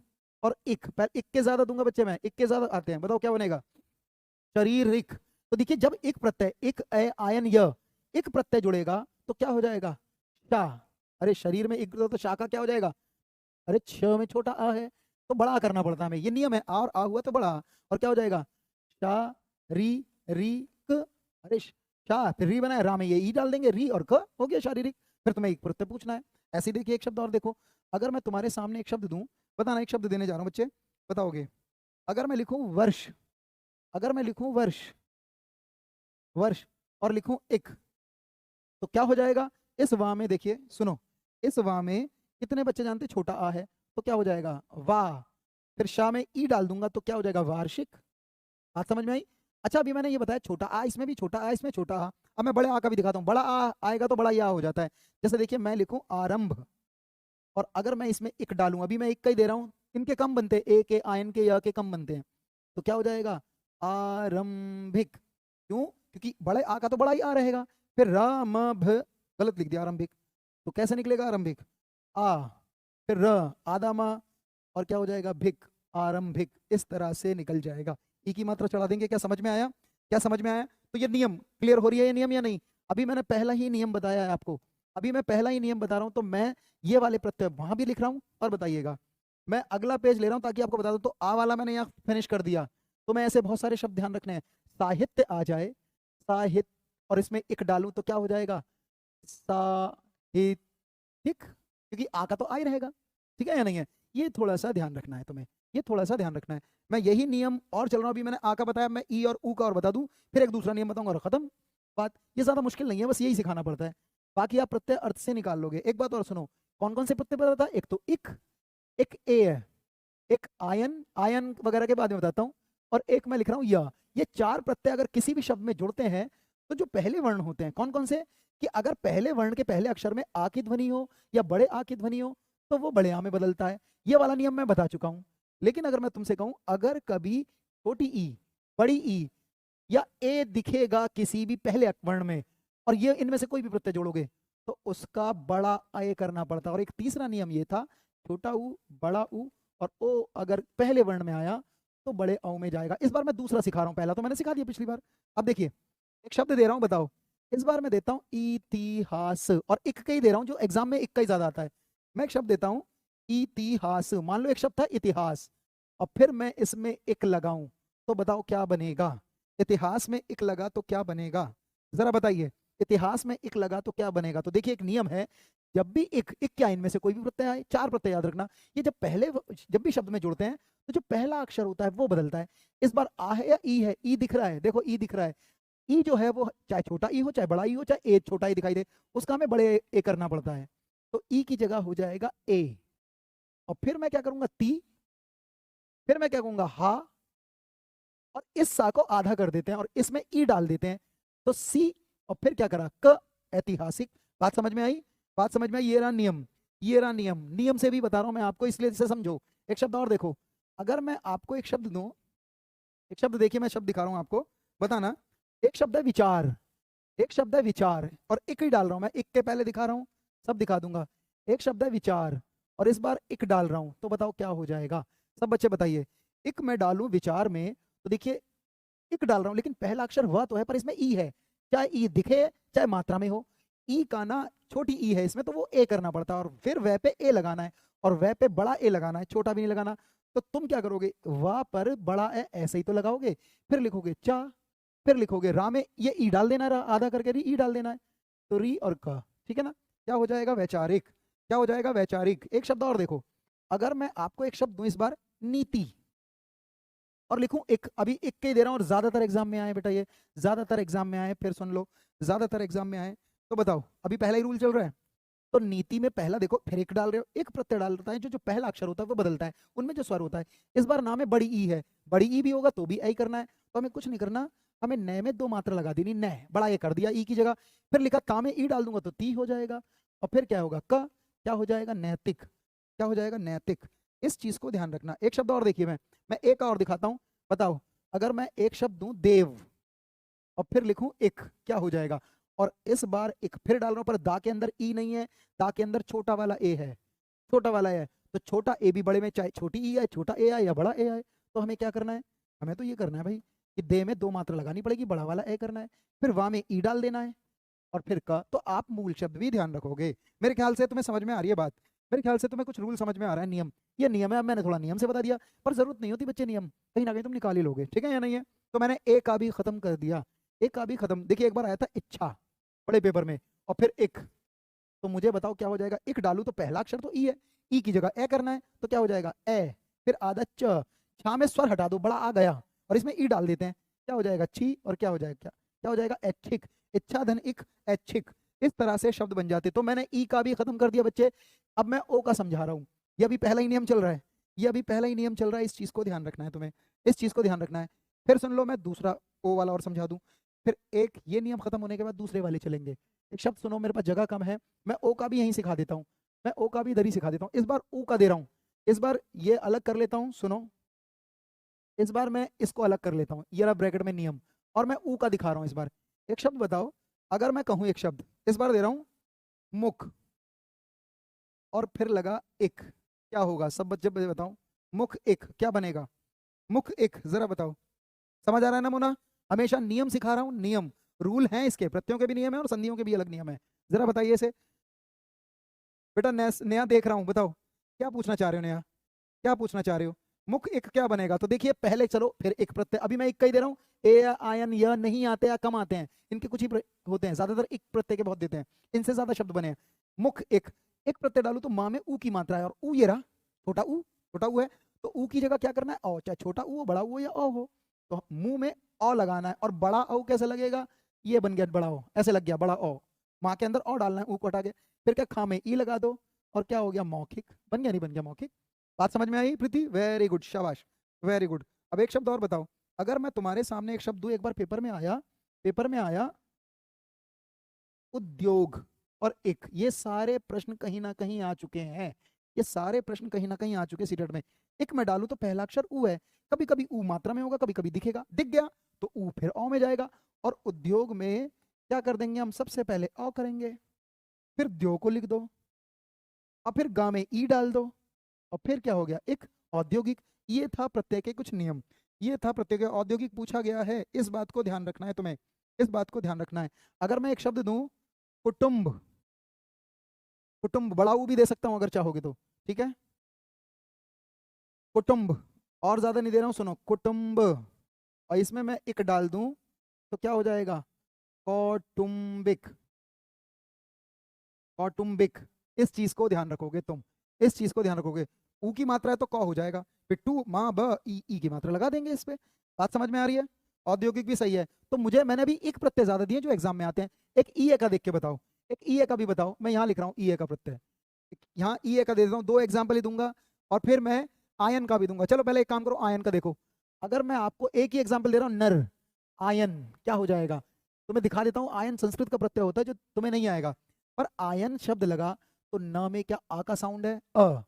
और इक, पहले इक के ज्यादा दूंगा बच्चे, मैं इक के ज्यादा आते हैं, बताओ क्या बनेगा? शारीरिक। तो देखिए, जब एक प्रत्यय, एक ए आयन य, एक प्रत्यय जुड़ेगा तो क्या हो जाएगा? शा। अरे शरीर में एक तो शा का क्या हो जाएगा? अरे छ में छोटा आ है तो बड़ा आ करना पड़ता है हमें, ये नियम है। आ और आ हुआ तो बड़ा आ। और क्या हो जाएगा? शा री क। अरे शा, फिर री बना है, रा में ये ई डाल देंगे, री और क हो गया शारीरिक। फिर तुम्हें एक प्रत्यय पूछना है। ऐसे ही देखिए, एक शब्द और देखो, अगर मैं तुम्हारे सामने एक शब्द दूं, बताना, एक शब्द देने जा रहा हूं बच्चे, बताओगे? अगर मैं लिखूं वर्ष, अगर मैं लिखूं वर्ष, वर्ष, और लिखूं एक, तो क्या हो जाएगा? इस वा में देखिए, सुनो, इस वा में कितने बच्चे जानते हैं छोटा आ है, तो क्या हो जाएगा? वाह। फिर शाह में ई डाल दूंगा तो क्या हो जाएगा? वार्षिक। बात समझ में आई? अच्छा, अभी मैंने ये बताया छोटा आ, इसमें भी छोटा आ, इसमें छोटा आ। अब मैं बड़े आ का भी दिखाता हूँ। बड़ा आ आएगा तो बड़ा या हो जाता है। जैसे देखिए, मैं लिखूं आरंभ, और अगर मैं इसमें इक डालूं, अभी मैं इक का ही दे रहा हूं, इनके कम बनते हैं, ए के आयन के या के कम बनते हैं, तो क्या हो जाएगा? आरंभिक। क्यों? क्योंकि बड़े आ का तो बड़ा ही आ रहेगा। फिर राम भ, गलत लिख दिया आरंभिक, तो कैसे निकलेगा आरंभिक? आ, फिर र, आदा मा, और क्या हो जाएगा? भिक, आरंभिक। इस तरह से निकल जाएगा। ई की मात्रा चढ़ा देंगे। क्या समझ में आया? क्या समझ में आया? तो ये नियम क्लियर हो रही है, ये नियम या नहीं? अभी मैंने पहला ही नियम बताया है आपको, अभी मैं पहला ही नियम बता रहा हूं, तो मैं ये वाले प्रत्यय वहां भी लिख रहा हूं, और बताइएगा। मैं अगला पेज ले रहा हूं ताकि आपको बता दूं। तो आ वाला मैंने यहाँ फिनिश कर दिया, तो मैं ऐसे बहुत सारे शब्द ध्यान रखने हैं। साहित्य आ जाए, साहित्य, और इसमें इक डालूं तो क्या हो जाएगा? साहित्यिक, क्योंकि आ का तो आ ही रहेगा। ठीक है या नहीं है? ये थोड़ा सा ध्यान रखना है तुम्हें, ये थोड़ा सा ध्यान रखना है। मैं यही नियम और चल रहा हूं। अभी मैंने आ का बताया, मैं ई और ऊ का और बता दूं, फिर एक दूसरा नियम बताऊंगा और खत्म बात। ये ज्यादा मुश्किल नहीं है, बस यही सिखाना पड़ता है। बाकी आप प्रत्यय अर्थ से निकाल लोगे। एक बात और सुनो, कौन कौन से प्रत्यय बताता है? एक तो इक, एक ए है, एक आयन, आयन वगैरह के बाद में बताता हूँ, और एक मैं लिख रहा हूँ या। ये चार प्रत्यय अगर किसी भी शब्द में जुड़ते हैं, तो जो पहले वर्ण होते हैं कौन कौन से, कि अगर पहले वर्ण के पहले अक्षर में आ की ध्वनि हो या बड़े आ की ध्वनि हो, तो वो बड़े आ में बदलता है। ये वाला नियम मैं बता चुका हूँ। लेकिन अगर मैं तुमसे कहूँ, अगर कभी छोटी ई, बड़ी ई या ए दिखेगा किसी भी पहले वर्ण में, और ये इनमें से कोई भी प्रत्यय जोड़ोगे, तो उसका बड़ा ए करना पड़ता है। और एक तीसरा नियम ये था, छोटा ऊ, बड़ा ऊ, और ओ अगर पहले वर्ण में आया तो बड़े औ में जाएगा। इस बार मैं दूसरा सिखा रहा हूं, पहला तो मैंने सिखा दिया पिछली बार। अब देखिए, एक शब्द दे रहा हूं, बताओ। इस बार मैं देता हूं इतिहास, और इक का ही दे रहा हूं, जो एग्जाम में इक का ही ज्यादा आता है। मैं एक शब्द देता हूं इतिहास, मान लो एक शब्द था इतिहास, और फिर मैं इसमें इक लगाऊं, तो बताओ क्या बनेगा? इतिहास में इक लगा तो क्या बनेगा? जरा बताइए, इतिहास में इक लगा तो क्या बनेगा? तो देखिए, एक नियम है, जब भी इक, इक क्या इनमें से कोई भी प्रत्यय आए, चार प्रत्यय याद रखना, ये जब पहले, जब भी शब्द में जुड़ते हैं, तो जो पहला अक्षर होता है वो बदलता है। इस बार आ है या ई है? ई दिख रहा है, देखो ई दिख रहा है। ई जो है वो चाहे छोटा ई हो, चाहे बड़ा ई हो, चाहे ए छोटा ई दिखाई दे, उसका हमें बड़े ए करना पड़ता है। तो ई की जगह हो जाएगा ए, और फिर मैं क्या करूंगा? ती, फिर मैं क्या कहूंगा? हा, और इस सा को आधा कर देते हैं और इसमें ई डाल देते हैं, तो सी, और फिर क्या करा? क, ऐतिहासिक। बात समझ में आई? बात समझ में आई? ये रहा नियम, ये रहा नियम। नियम से भी बता रहा हूं मैं आपको, इसलिए इसे समझो। एक शब्द और देखो, अगर मैं आपको एक शब्द दूं, एक शब्द देखिए, मैं शब्द दिखा रहा हूं आपको, बताना। एक शब्द है विचार, एक शब्द है विचार, और एक ही डाल रहा हूं मैं, एक के पहले दिखा रहा हूं, सब दिखा दूंगा। एक शब्द है विचार, और इस बार इक डाल रहा हूं, तो बताओ क्या हो जाएगा? सब बच्चे बताइए। इक मैं डालूं विचार में तो देखिए इक डाल रहा हूं, लेकिन पहला अक्षर वह तो है पर इसमें ई है, चाहे ई दिखे चाहे मात्रा में हो। ई का ना छोटी ई है इसमें, तो वो ए करना पड़ता है और फिर वह पे ए लगाना है और वह पे बड़ा ए लगाना है, छोटा भी नहीं लगाना। तो तुम क्या करोगे, वह पर बड़ा ए ऐसे ही तो लगाओगे, फिर लिखोगे चा, फिर लिखोगे रा में ये ई डाल देना है, आधा करके री ई डाल देना है, तो री और क, ठीक है ना? क्या हो जाएगा? वैचारिक। क्या हो जाएगा? वैचारिक। एक शब्द और देखो, अगर मैं आपको एक शब्द दूं इस बार नीति और लिखूं एक, अभी एक के ही दे रहा हूं और ज्यादातर एग्जाम में आए बेटा, ये ज्यादातर एग्जाम में आए, फिर सुन लो, ज्यादातर एग्जाम में आए। तो बताओ, अभी पहला ही रूल चल रहा है, तो नीति में पहला देखो, फिर एक डाल रहे हो, एक प्रत्यय डालता है, जो जो पहला अक्षर होता है वो बदलता है, उनमें जो स्वर होता है। इस बार नाम में बड़ी ई है, बड़ी ई भी होगा तो भी आई करना है, तो हमें कुछ नहीं करना, हमें नए में दो मात्रा लगा देनी, नए बड़ा ए कर दिया ई की जगह, फिर लिखा ता में ई डाल दूंगा तो ती हो जाएगा, और फिर क्या होगा क, क्या हो जाएगा? नैतिक। क्या हो जाएगा? नैतिक। इस चीज को ध्यान रखना। एक शब्द और देखिए, मैं एक और दिखाता हूं, बताओ, अगर मैं एक शब्द दूं देव और फिर लिखूं एक, क्या हो जाएगा? और इस बार एक फिर डाल रहा हूं, पर दा के अंदर ई नहीं है, दा के अंदर छोटा वाला ए है, छोटा वाला ए है, तो छोटा ए भी बड़े में, चाहे छोटी ई आए, छोटा ए आए या बड़ा ए आए, तो हमें क्या करना है? हमें तो ये करना है भाई कि दे में दो मात्रा लगानी पड़ेगी, बड़ा वाला ए करना है, फिर वा में ई डाल देना है, और फिर का, तो आप मूल शब्द भी ध्यान रखोगे। मेरे ख्याल से तुम्हें समझ में आ रही है बात, मेरे ख्याल से तुम्हें कुछ रूल समझ में आ रहा है, नियम, ये नियम है। अब मैंने थोड़ा नियम से बता दिया, पर जरूरत नहीं होती बच्चे नियम, कहीं ना कहीं तुम निकाल ही लोगे, ठीक है या नहीं है? तो मैंने ए का भी खत्म कर दिया, एक का भी खत्म। देखिए एक बार आया था इच्छा बड़े पेपर में, और फिर एक, तो मुझे बताओ क्या हो जाएगा? एक डालू तो पहला अक्षर तो ई है, ई की जगह ए करना है, तो क्या हो जाएगा? ए, फिर आधा च, छा में स्वर हटा दो, बड़ा आ गया, और इसमें ई डाल देते हैं, क्या हो जाएगा? छी, और क्या हो जाएगा? क्या क्या हो जाएगा? ऐच्छिक। इच्छा धन इक, ऐच्छिक। इस तरह से शब्द बन जाते। तो मैंने ई का भी खत्म कर दिया बच्चे। अब मैं ओ का समझा रहा हूँ, ये अभी पहला ही नियम चल रहा है, ये अभी पहला ही नियम चल रहा है, इस चीज को ध्यान रखना है तुम्हें, इस चीज को ध्यान रखना है। फिर सुन लो, मैं दूसरा ओ वाला और समझा दूं, फिर एक ये नियम खत्म होने के बाद दूसरे वाले चलेंगे। एक शब्द सुनो, मेरे पास जगह कम है, मैं ओ का भी यहीं सिखा देता हूँ, मैं ओ का भी इधर ही सिखा देता हूँ। इस बार ऊ का दे रहा हूँ, इस बार ये अलग कर लेता हूँ, सुनो, इस बार मैं इसको अलग कर लेता हूँ, ये रहा ब्रैकेट में नियम, और मैं ऊ का दिखा रहा हूँ इस बार। एक शब्द बताओ, अगर मैं कहूँ एक शब्द, इस बार दे रहा हूँ मुख, और फिर लगा एक, क्या होगा? सब बच्चे बताओ, मुख एक क्या बनेगा? मुख एक, जरा बताओ, समझ आ रहा है ना मुना? हमेशा नियम सिखा रहा हूँ, नियम, रूल हैं इसके, प्रत्ययों के भी नियम है और संधियों के भी अलग नियम है। जरा बताइए इसे बेटा, नया देख रहा हूँ, बताओ क्या पूछना चाह रहे हो? नया क्या पूछना चाह रहे हो? मुख एक क्या बनेगा? तो देखिए पहले चलो, फिर एक प्रत्यय, अभी मैं एक का ही दे रहा हूँ, ए या आयन या नहीं आते या कम आते हैं, इनके कुछ ही होते हैं, ज्यादातर एक प्रत्यय के बहुत देते हैं, इनसे ज्यादा शब्द बने हैं। मुख एक, एक प्रत्यय डालू तो माँ में ऊ की मात्रा है, और ऊ ये रहा, छोटा ऊ, छोटा ऊ है, तो ऊ की जगह क्या करना है? औ, चाहे छोटा ऊ हो, बड़ा ऊ हो या औ हो, तो मुंह में औ लगाना है, और बड़ा औ कैसे लगेगा? ये बन गया बड़ा औ, ऐसे लग गया बड़ा औ, माँ के अंदर औ डालना है, ऊ को हटा के, फिर क्या खा में ई लगा दो, और क्या हो गया? मौखिक। बन गया नहीं बन गया मौखिक? बात समझ में आई प्रीति? वेरी गुड, शाबाश, वेरी गुड। अब एक शब्द और बताओ, अगर मैं तुम्हारे सामने एक शब्द दूं, एक बार पेपर में आया, पेपर में आया उद्योग और एक, ये सारे प्रश्न कहीं ना कहीं आ चुके हैं, ये सारे प्रश्न कहीं ना कहीं आ चुके सीटेट में। एक मैं डालू तो पहला अक्षर ऊ है, कभी कभी ऊ मात्रा में होगा, कभी कभी दिखेगा, दिख गया तो ऊ फिर औ में जाएगा, और उद्योग में क्या कर देंगे हम? सबसे पहले औ करेंगे, फिर द्यो को लिख दो, और फिर गा में ई डाल दो, और फिर क्या हो गया? एक औद्योगिक। ये था प्रत्यय के कुछ नियम, ये था प्रत्यय के। औद्योगिक पूछा गया है, इस बात को ध्यान रखना है तुम्हें, इस बात को ध्यान रखना है। अगर मैं एक शब्द दूं कुटुंब, कुटुंब बड़ा ऊ भी दे सकता हूं अगर चाहोगे तो, ठीक है? कुटुंब, और ज्यादा नहीं दे रहा हूं, सुनो, कुटुंब, और इसमें मैं एक डाल दूं तो क्या हो जाएगा? कौटुंबिक, कौटुंबिक। इस चीज को ध्यान रखोगे तुम, इस चीज को ध्यान रखोगे। ऊ की मात्रा है तो कौ हो जाएगा, फिर टू माँ ब ई की मात्रा लगा देंगे इस पे। बात समझ में आ रही है? औद्योगिक भी सही है। तो मुझे, मैंने अभी एक प्रत्यय ज्यादा दिए जो एग्जाम में आते हैं। एक ई ए का देख के बताओ, एक ई ए का भी बताओ, मैं यहाँ लिख रहा हूँ ई ए का प्रत्यय, यहाँ ई ए का दे देता हूँ, दो एग्जाम्पल ही दूंगा, और फिर मैं आयन का भी दूंगा। चलो पहले एक काम करो, आयन का देखो। अगर मैं आपको एक ही एग्जाम्पल दे रहा हूँ, नर, आयन, क्या हो जाएगा? तो मैं दिखा देता हूँ, आयन संस्कृत का प्रत्यय होता है जो तुम्हें नहीं आएगा, पर आयन शब्द लगा तो न में क्या आ का साउंड है? अ।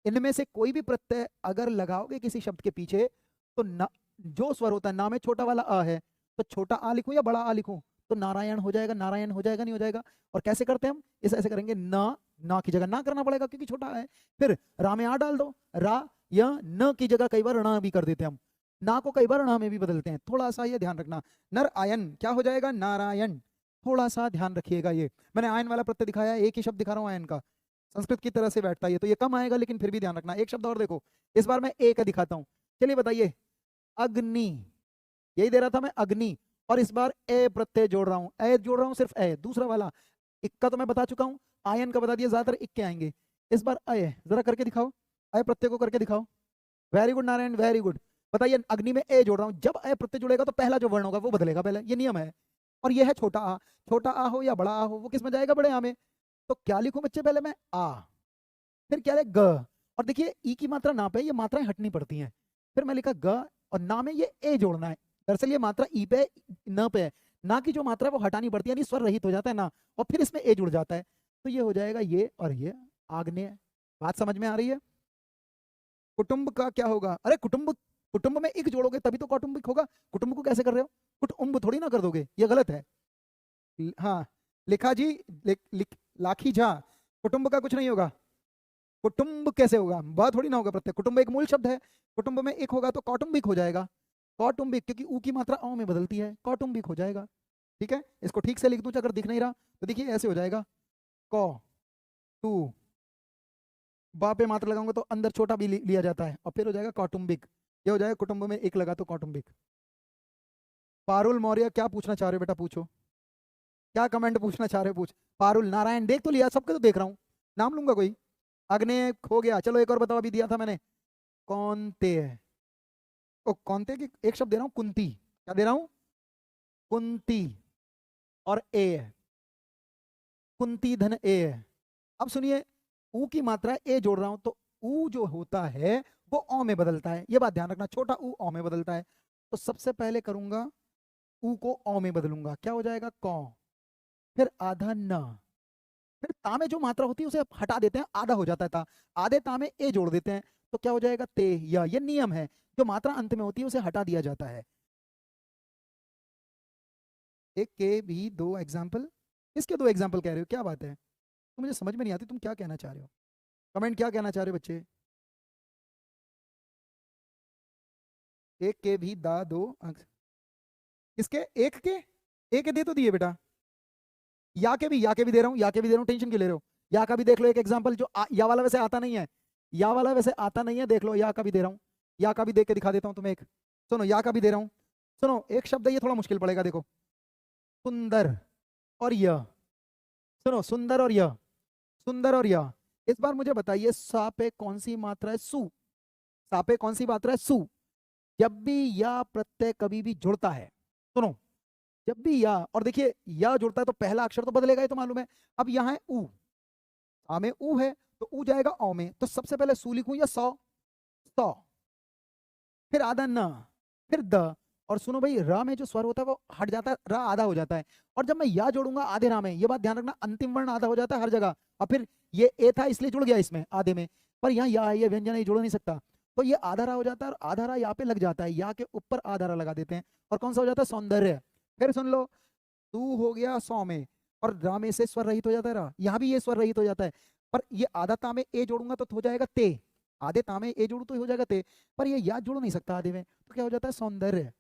इनमें से कोई भी प्रत्यय अगर लगाओगे किसी शब्द के पीछे, तो न, जो स्वर होता है ना में छोटा वाला अ है, तो छोटा आ लिखूं या बड़ा आ लिखूं? तो नारायण हो जाएगा, नारायण हो जाएगा, नहीं हो जाएगा? और कैसे करते हैं हम इसे? ऐसे करेंगे, न ना की जगह ना करना पड़ेगा क्योंकि छोटा है। फिर रा में आ डाल दो, रा या न की जगह कई बार ण भी कर देते हैं हम, ना को कई बार ण में भी बदलते हैं, थोड़ा सा ये ध्यान रखना। नर आयन क्या हो जाएगा, नारायण, थोड़ा सा ध्यान रखिएगा। ये मैंने आयन वाला प्रत्यय दिखाया, एक ही शब्द दिखा रहा हूँ आयन का, संस्कृत की तरह से बैठता है, तो ये कम आएगा लेकिन फिर भी ध्यान रखना। एक शब्द और देखो, इस बार मैं ए का दिखाता हूँ। चलिए बताइए, अग्नि, यही दे रहा था मैं अग्नि, और इस बार ए प्रत्यय जोड़ रहा हूँ, ए जोड़ रहा हूँ सिर्फ ए, दूसरा वाला इक्का तो मैं बता चुका हूँ, आयन का बता दिया, ज्यादातर इक्के आएंगे। इस बार अय जरा करके दिखाओ, अय प्रत्यय को करके दिखाओ। Very good Narayan, very good. बताइए, अग्नि में ए जोड़ रहा हूँ, जब अय प्रत्यय जुड़ेगा तो पहला जो वर्ण होगा वो बदलेगा पहले, ये नियम है। और ये है छोटा आ, छोटा आ हो या बड़ा आ हो, वो किस में जाएगा, बड़े आ में। तो क्या लिखूं बच्चे, पहले मैं आ, फिर क्या है ग, और देखिए ई की मात्रा ना पे, ये मात्राएं हटनी पड़ती हैं, फिर मैं लिखा ग, और ना में ये ए जोड़ना है। दरअसल ये मात्रा ई पे न पे है, ना की जो मात्रा है वो हटानी पड़ती है, यानी स्वर रहित हो जाता है ना, और फिर इसमें ए जुड़ जाता है, तो ये हो जाएगा ये और ये, आग्नेय। बात समझ में आ रही है। कुटुंब का क्या होगा, अरे कुटुंब, कुटुंब में एक जोड़ोगे तभी तो कौटुंबिक होगा, कुटुंब को कैसे कर रहे हो, कुटुंब थोड़ी ना कर दोगे, ये गलत है। हाँ, लिखा जी, लाखी झा, कुटुंब का कुछ नहीं होगा, कुटुंब कैसे होगा, बात थोड़ी ना होगा प्रत्यय, कुटुंब एक मूल शब्द है, कुटुंब में एक होगा तो कौटुंबिक हो जाएगा, कौटुंबिक, क्योंकि ऊ की मात्रा औ में बदलती है, कौटुंबिक हो जाएगा। ठीक है, इसको ठीक से लिख दूं अगर दिख नहीं रहा तो देखिए ऐसे हो जाएगा, कौ टू, बा पे मात्रा लगाऊंगा तो अंदर छोटा भी लिया जाता है, और फिर हो जाएगा कौटुंबिक, ये हो जाएगा कुटुंब में एक लगा तो कौटुंबिक। पारुल मौर्य, क्या पूछना चाह रहे हो बेटा, पूछो, क्या कमेंट पूछना चाह रहे हो, पूछ। पारुल नारायण, देख तो लिया, सबके तो देख रहा हूँ, नाम लूंगा कोई। अग्नि हो गया, चलो एक और बताओ, अभी दिया था मैंने, कौनते है, ओ कौनते की एक शब्द दे रहा हूँ, कुंती, क्या दे रहा हूँ, कुंती, और ए है, कुंती धन ए है। अब सुनिए, ऊ की मात्रा ए जोड़ रहा हूं तो ऊ जो होता है वो औ में बदलता है, ये बात ध्यान रखना, छोटा ऊ औ में बदलता है, तो सबसे पहले करूंगा ऊ को औ में बदलूंगा, क्या हो जाएगा, कौ, फिर आधा न, फिर ता में जो मात्रा होती है उसे हटा देते हैं, आधा हो जाता है ता, आधे ता में ए जोड़ देते हैं, तो क्या हो जाएगा, ते, या, ये नियम है, जो मात्रा अंत में होती है उसे हटा दिया जाता है। एक के भी दो एग्जाम्पल, इसके दो एग्जाम्पल कह रहे हो, क्या बात है, तो मुझे समझ में नहीं आती तुम क्या कहना चाह रहे हो, कमेंट क्या कहना चाह रहे हो बच्चे। एक के भी दा दो इसके, एक के दे तो दिए बेटा, या के भी दे रहा हूँ, या के भी दे रहा हूँ, टेंशन क्यों ले रहे हो। या का भी देख लो एक एग्जांपल, जो या वाला वैसे आता नहीं है, या वाला वैसे आता नहीं है, देख लो या का भी दे रहा हूँ, या का भी देख के दिखा देता हूँ तुम्हें एक, सुनो या का भी दे रहा हूँ, सुनो एक शब्द है ये थोड़ा मुश्किल पड़ेगा, देखो, सुंदर और यह, सुनो सुंदर और यह, सुंदर और यह, इस बार मुझे बताइए सा पे कौन सी मात्रा है, सु, सा पे कौन सी मात्रा है, सु। जब भी या प्रत्यय कभी भी जुड़ता है, सुनो, जब भी या, और देखिए या जुड़ता है तो पहला अक्षर तो बदलेगा, ये तो मालूम है। अब यहाँ है ऊ, आ में ऊ है तो ऊ जाएगा औ में, तो सबसे पहले सू लिखूं या सौ, सौ, फिर आधा न, फिर द, और सुनो भाई र में जो स्वर होता है वो हट जाता है, र आधा हो जाता है, और जब मैं या जोड़ूंगा आधे रा में, ये बात ध्यान रखना, अंतिम वर्ण आधा हो जाता है हर जगह, और फिर ये ए था इसलिए जुड़ गया इसमें आधे में, पर यहाँ या ये व्यंजन ये जुड़ नहीं सकता, तो ये आधा रा हो जाता है, और आधा रा यहाँ पे लग जाता है, या के ऊपर आधा रा लगा देते हैं, और कौन सा हो जाता है, सौंदर्य। फिर सुन लो, तू हो गया सौ में, और रा में से स्वर रहित हो जाता है रा, यहाँ भी ये स्वर रहित हो जाता है, पर ये आधा ता में ए जोड़ूंगा तो हो जाएगा ते, आधे ता में ए जोड़ू तो हो जाएगा ते, पर ये या जोड़ नहीं सकता आधे में, तो क्या हो जाता है, सौंदर्य।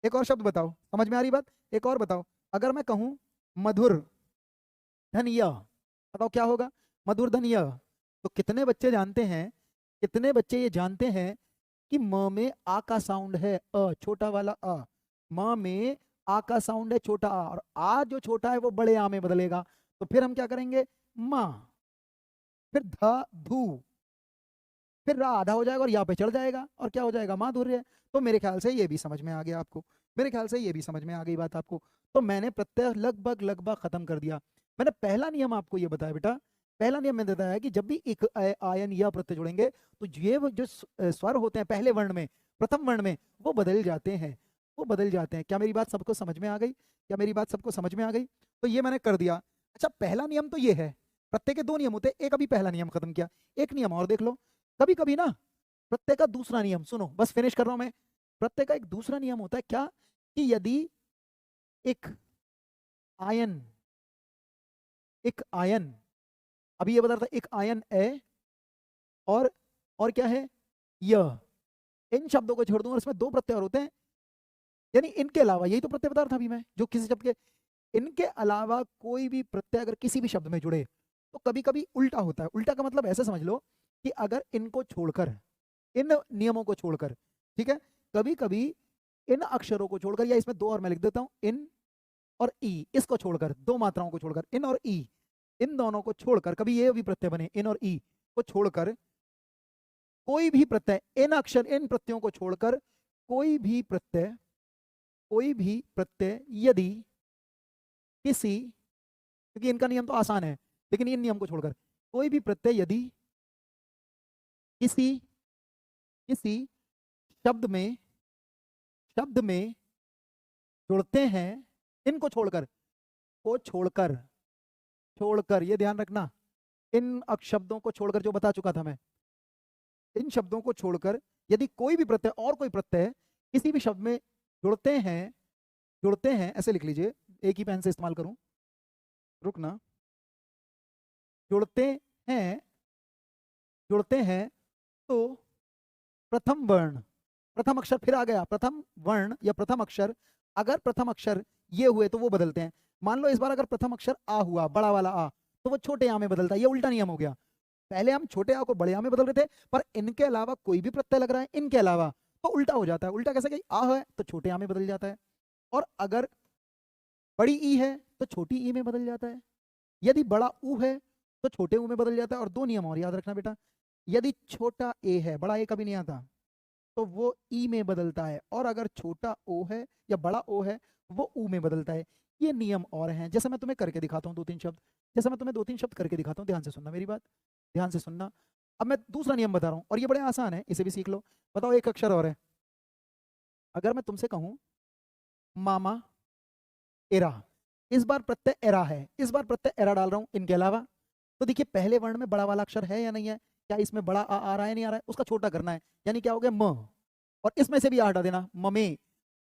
एक और शब्द बताओ, समझ में आ रही बात, एक और बताओ, अगर मैं कहूं मधुर धनिया, बताओ क्या होगा, मधुर धनिया, तो कितने बच्चे जानते हैं, कितने बच्चे ये जानते हैं कि म में आ का साउंड है, छोटा वाला अ, म में आ का साउंड है छोटा आ, और आ जो छोटा है वो बड़े आ में बदलेगा, तो फिर हम क्या करेंगे, माँ, फिर ध धू, फिर रा आधा हो जाएगा और यहाँ पे चढ़ जाएगा, और क्या हो जाएगा, माधुर्य। तो मेरे ख्याल से ये भी समझ में आ गया आपको, मेरे ख्याल से ये भी समझ में आ गई बात आपको, तो मैंने प्रत्यय लगभग लगभग खत्म कर दिया। मैंने पहला नियम आपको ये बताया बेटा, पहला नियम मैंने बताया कि जब भी एक आयन या प्रत्यय जुड़ेंगे तो ये वो जो स्वर होते हैं पहले वर्ण में, प्रथम वर्ण में, वो बदल जाते हैं, वो बदल जाते हैं। क्या मेरी बात सबको समझ में आ गई, क्या मेरी बात सबको समझ में आ गई, तो ये मैंने कर दिया। अच्छा, पहला नियम तो ये है, प्रत्यय के दो नियम होते हैं, एक अभी पहला नियम खत्म किया, एक नियम और देख लो। कभी कभी ना प्रत्यय का दूसरा नियम, सुनो बस फिनिश कर रहा हूं मैं, प्रत्यय का एक दूसरा नियम होता है क्या, कि यदि एक आयन, एक आयन अभी ये बता रहा था एक आयन ए और क्या है य। इन शब्दों को छोड़ दूं और इसमें दो प्रत्यय और होते हैं, यानी इनके अलावा, यही तो प्रत्यय बता रहा था अभी मैं, जो किसी शब्द के इनके अलावा कोई भी प्रत्यय अगर किसी भी शब्द में जुड़े तो कभी कभी उल्टा होता है। उल्टा का मतलब ऐसे समझ लो कि अगर इनको छोड़कर, इन नियमों को छोड़कर, ठीक है, कभी कभी इन अक्षरों को छोड़कर, या इसमें दो और मैं लिख देता हूं, इन और ई, इसको छोड़कर, दो मात्राओं को छोड़कर, इन और ई, इन दोनों को छोड़कर कभी ये भी प्रत्यय बने, इन और ई को छोड़कर कोई भी प्रत्यय, इन अक्षर इन प्रत्ययों को छोड़कर कोई भी प्रत्यय, कोई भी प्रत्यय यदि किसी, क्योंकि इनका नियम तो आसान है, लेकिन इन नियम को छोड़कर कोई भी प्रत्यय यदि किसी किसी शब्द में जुड़ते हैं, इनको छोड़कर, को छोड़कर, छोड़कर ये ध्यान रखना, इन शब्दों को छोड़कर जो बता चुका था मैं, इन शब्दों को छोड़कर यदि कोई भी प्रत्यय और कोई प्रत्यय किसी भी शब्द में जुड़ते हैं, ऐसे लिख लीजिए, एक ही पेन से इस्तेमाल करूं, रुकना, जुड़ते हैं, जुड़ते हैं तो प्रथम वर्ण, प्रथम अक्षर फिर आ गया, प्रथम वर्ण या प्रथम अक्षर, अगर प्रथम अक्षर ये हुए तो वो बदलते हैं। मान लो इस बार अगर प्रथम अक्षर आ हुआ, बड़ा वाला आ, तो वो छोटे आ में बदलता है, ये उल्टा नियम हो गया। पहले हम छोटे आ को बड़े आ में बदल रहे थे, पर इनके अलावा कोई भी प्रत्यय लग रहा है इनके अलावा, तो उल्टा हो जाता है। उल्टा कैसे कि आ है तो छोटे आ में बदल जाता है, और अगर बड़ी ई है तो छोटी ई में बदल जाता है, यदि बड़ा ऊ है तो छोटे ऊ में बदल जाता है। और दो नियम और याद रखना बेटा, यदि छोटा ए है, बड़ा ए कभी नहीं आता, तो वो ई में बदलता है, और अगर छोटा ओ है या बड़ा ओ है वो ऊ में बदलता है। ये नियम और हैं, जैसे मैं तुम्हें करके दिखाता हूँ दो तीन शब्द, जैसे मैं तुम्हें दो तीन शब्द करके दिखाता हूँ, ध्यान से सुनना मेरी बात, ध्यान से सुनना। अब मैं दूसरा नियम बता रहा हूँ और ये बड़े आसान है, इसे भी सीख लो। बताओ एक अक्षर और है, अगर मैं तुमसे कहूँ मामा एरा, इस बार प्रत्यय एरा है, इस बार प्रत्यय एरा डाल रहा हूँ इनके अलावा, तो देखिए पहले वर्ण में बड़ा वाला अक्षर है या नहीं है, क्या इसमें बड़ा आ रहा है नहीं आ रहा है, उसका छोटा करना है, यानी क्या हो गया म, और इसमें से भी आ हटा देना ममे,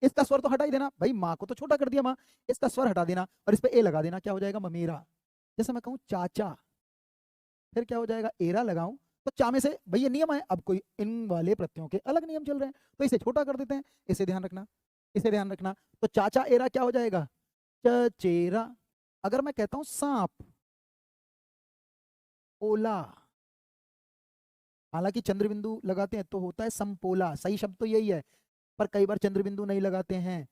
इसका स्वर तो हटा ही देना भाई, माँ को तो छोटा कर दिया माँ, इसका स्वर हटा देना और इस पे ए लगा देना, क्या हो जाएगा ममेरा। जैसे मैं कहूँ चाचा, फिर क्या हो जाएगा एरा लगाऊं, तो चा में से भाई ये नियम है, अब कोई इन वाले प्रत्ययों के अलग नियम चल रहे हैं तो इसे छोटा कर देते हैं, इसे ध्यान रखना, इसे ध्यान रखना। तो चाचा एरा क्या हो जाएगा, चचेरा। अगर मैं कहता हूं सांप, ओला, हालांकि चंद्र बिंदु लगाते हैं तो होता है संपोला, सही शब्द तो यही है, पर कई बार चंद्र बिंदु नहीं लगाते हैं,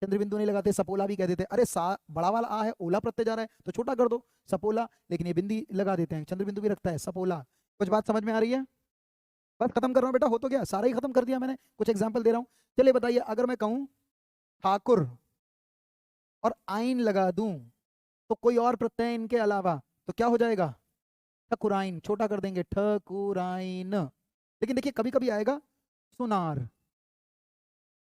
चंद्र बिंदु नहीं लगाते, सपोला भी कह देते हैं। अरे सा बड़ा वाला आ है, ओला प्रत्यय जा रहा है तो छोटा कर दो सपोला, लेकिन ये बिंदी लगा देते हैं, चंद्र बिंदु भी रखता है सपोला। कुछ बात समझ में आ रही है? बस खत्म कर रहा हूँ बेटा, हो तो गया, सारा ही खत्म कर दिया मैंने, कुछ एग्जाम्पल दे रहा हूँ। चलिए बताइए, अगर मैं कहूँ ठाकुर और आइन लगा दूं तो कोई और प्रत्यय इनके अलावा, तो क्या हो जाएगा, ठकुराइन, छोटा कर देंगे ठकुराइन। लेकिन देखिए कभी कभी आएगा सुनार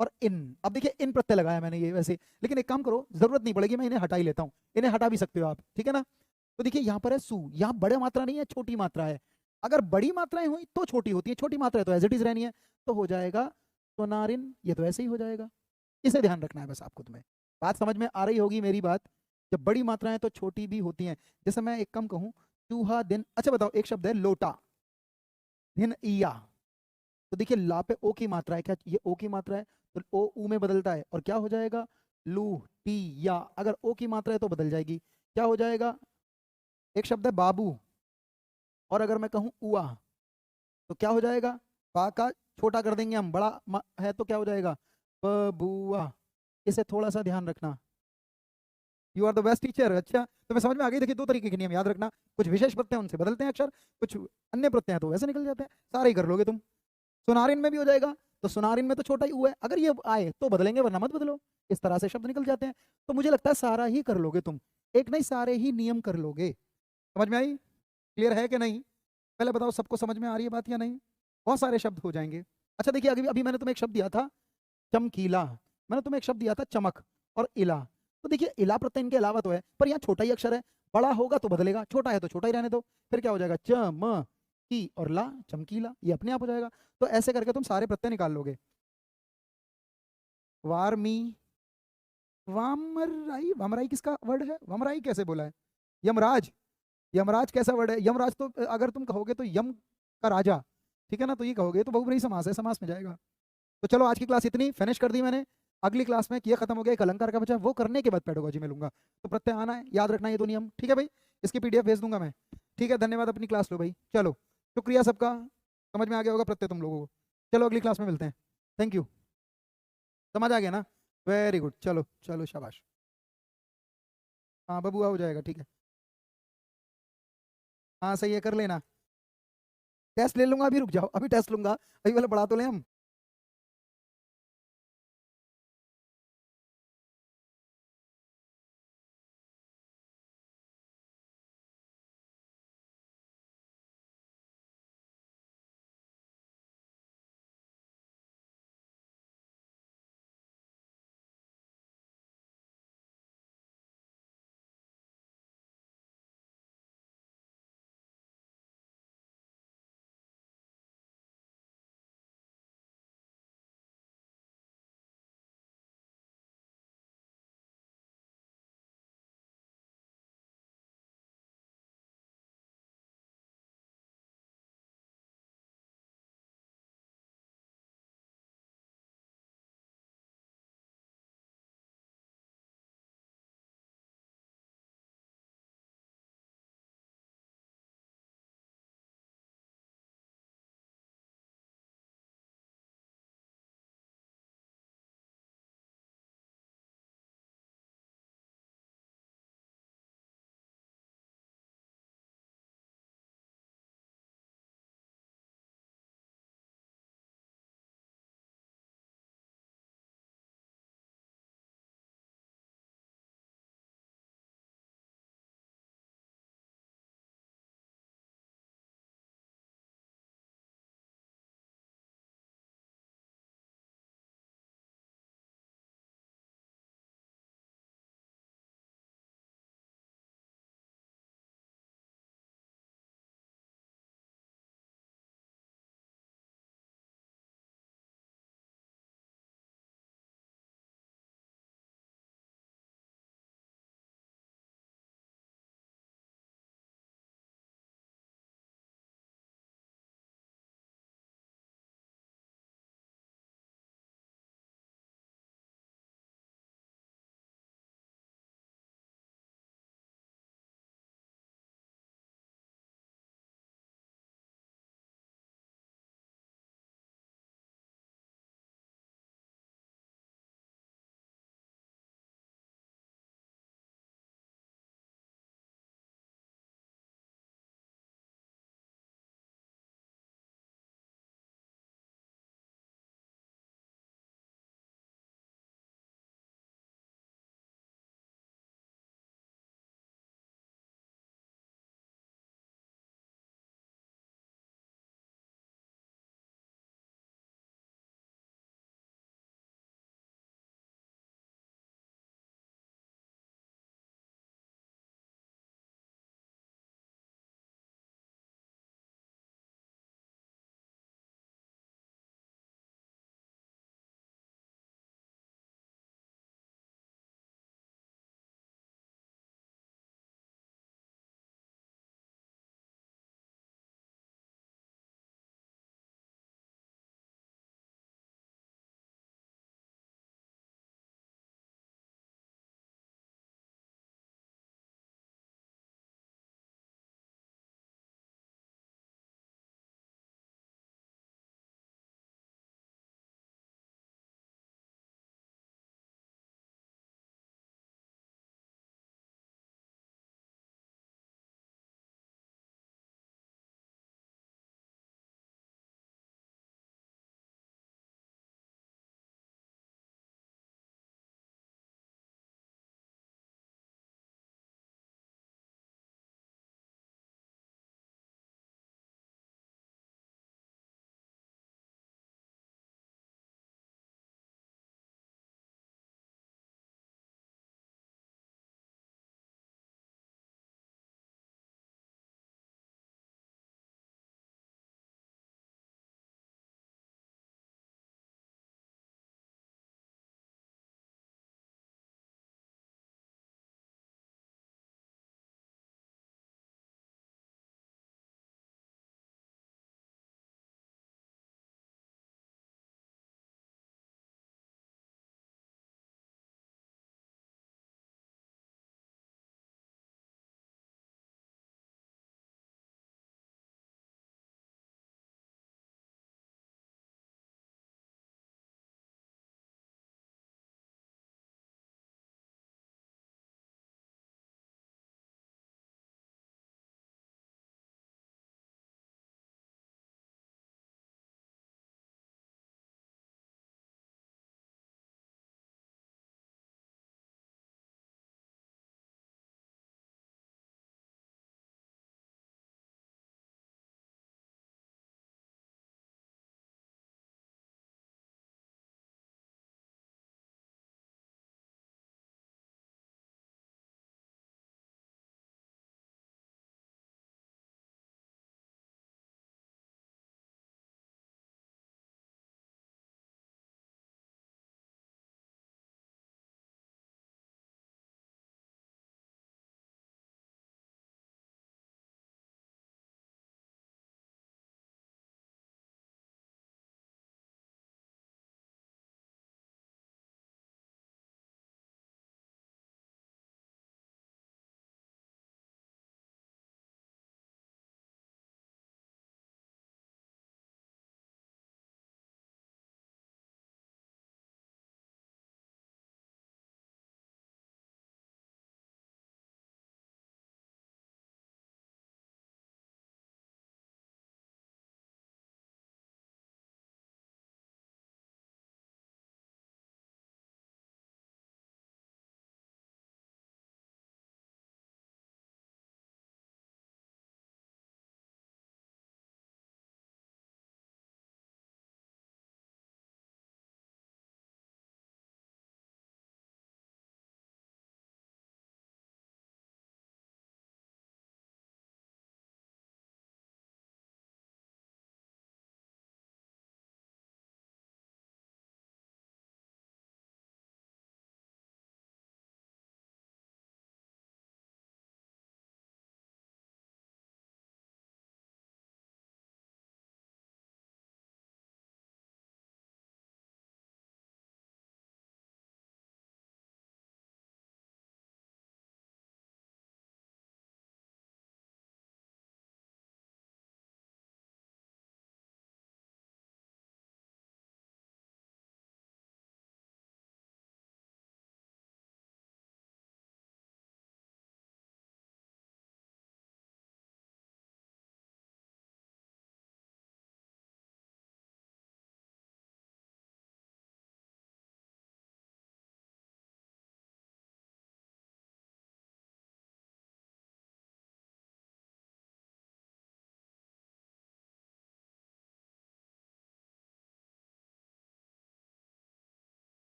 और इन, अब देखिए इन प्रत्यय लगाया मैंने ये वैसे, लेकिन एक काम करो, जरूरत नहीं पड़ेगी, मैं इन्हें हटा ही लेता हूँ, इन्हें हटा भी सकते हो आप, ठीक है ना। तो देखिए यहाँ पर है सु, यहाँ बड़े मात्रा नहीं है छोटी मात्रा है, अगर बड़ी मात्राएं हुई तो छोटी होती है, छोटी मात्रा है तो एज इट इज रहनी है, तो हो जाएगा सोनारिन, ये तो ऐसे ही हो जाएगा। इसे ध्यान रखना है बस आपको, तुम्हें बात समझ में आ रही होगी मेरी बात, जब बड़ी मात्राएं तो छोटी भी होती हैं। जैसे मैं एक कम कहूँ चूहा दिन, अच्छा बताओ एक शब्द है लोटा, दिन इया, तो देखिए ला पे ओ की मात्रा है, क्या ये ओ की मात्रा है, तो ओ ऊ में बदलता है और क्या हो जाएगा लू टी या, अगर ओ की मात्रा है तो बदल जाएगी, क्या हो जाएगा। एक शब्द है बाबू, और अगर मैं कहूँ उआ तो क्या हो जाएगा, बा का छोटा कर देंगे हम, बड़ा है तो क्या हो जाएगा बबुआ। इसे थोड़ा सा ध्यान रखना। You are the best teacher, अच्छा तो मैं समझ में आ गई। देखिए दो तरीके के नियम याद रखना, कुछ विशेष प्रत्यय हैं, उनसे बदलते हैं अक्षर, कुछ अन्य प्रत्यय हैं तो वैसे निकल जाते हैं, सारे ही कर लोगे तुम। सुनारिन में भी हो जाएगा, तो सुनारिन में तो छोटा ही हुआ है, अगर ये आए तो बदलेंगे वरना मत बदलो, इस तरह से शब्द निकल जाते हैं। तो मुझे लगता है सारा ही कर लोगे तुम, एक नहीं सारे ही नियम कर लोगे। समझ में आई, क्लियर है कि नहीं? पहले बताओ सबको समझ में आ रही है बात या नहीं? बहुत सारे शब्द हो जाएंगे। अच्छा देखिए अभी अभी मैंने तुम्हें एक शब्द दिया था चमकीला, मैंने तुम्हें एक शब्द दिया था चमक और इला, तो देखिए इला प्रत्यय इनके अलावा तो है, पर यहाँ छोटा ही अक्षर है, बड़ा होगा तो बदलेगा, छोटा है तो छोटा ही रहने दो, फिर क्या हो जाएगा चम की और ला, चमकीला, ये अपने आप हो जाएगा। तो ऐसे करके तुम सारे प्रत्यय निकाल लोगे। वार्मी, वामराई, वामराई किसका वर्ड है, वामराई कैसे बोला है, यमराज, यमराज कैसा वर्ड है? यमराज तो अगर तुम कहोगे तो यम का राजा, ठीक है ना, तो ये कहोगे तो बहुब्रीहि समास है, समास में जाएगा। तो चलो आज की क्लास इतनी फिनिश कर दी मैंने। अगली क्लास में ये खत्म हो गया, एक अलंकार का बचा, वो करने के बाद पेडागोजी में लूंगा। तो प्रत्यय आना है, याद रखना ये दो नियम, ठीक है भाई। इसकी पीडीएफ भेज दूंगा मैं। ठीक है, धन्यवाद, अपनी क्लास लो भाई। चलो, शुक्रिया सबका, समझ में आ गया होगा प्रत्यय तुम लोगों को। चलो अगली क्लास में मिलते हैं। Thank you. समझ आ गया ना? वेरी गुड, चलो चलो शाबाश। हाँ बबुआ हो जाएगा, ठीक है। हाँ सही है, कर लेना। टेस्ट ले लूंगा, अभी रुक जाओ, अभी टेस्ट लूंगा, अभी वाला पढ़ा तो ले हम।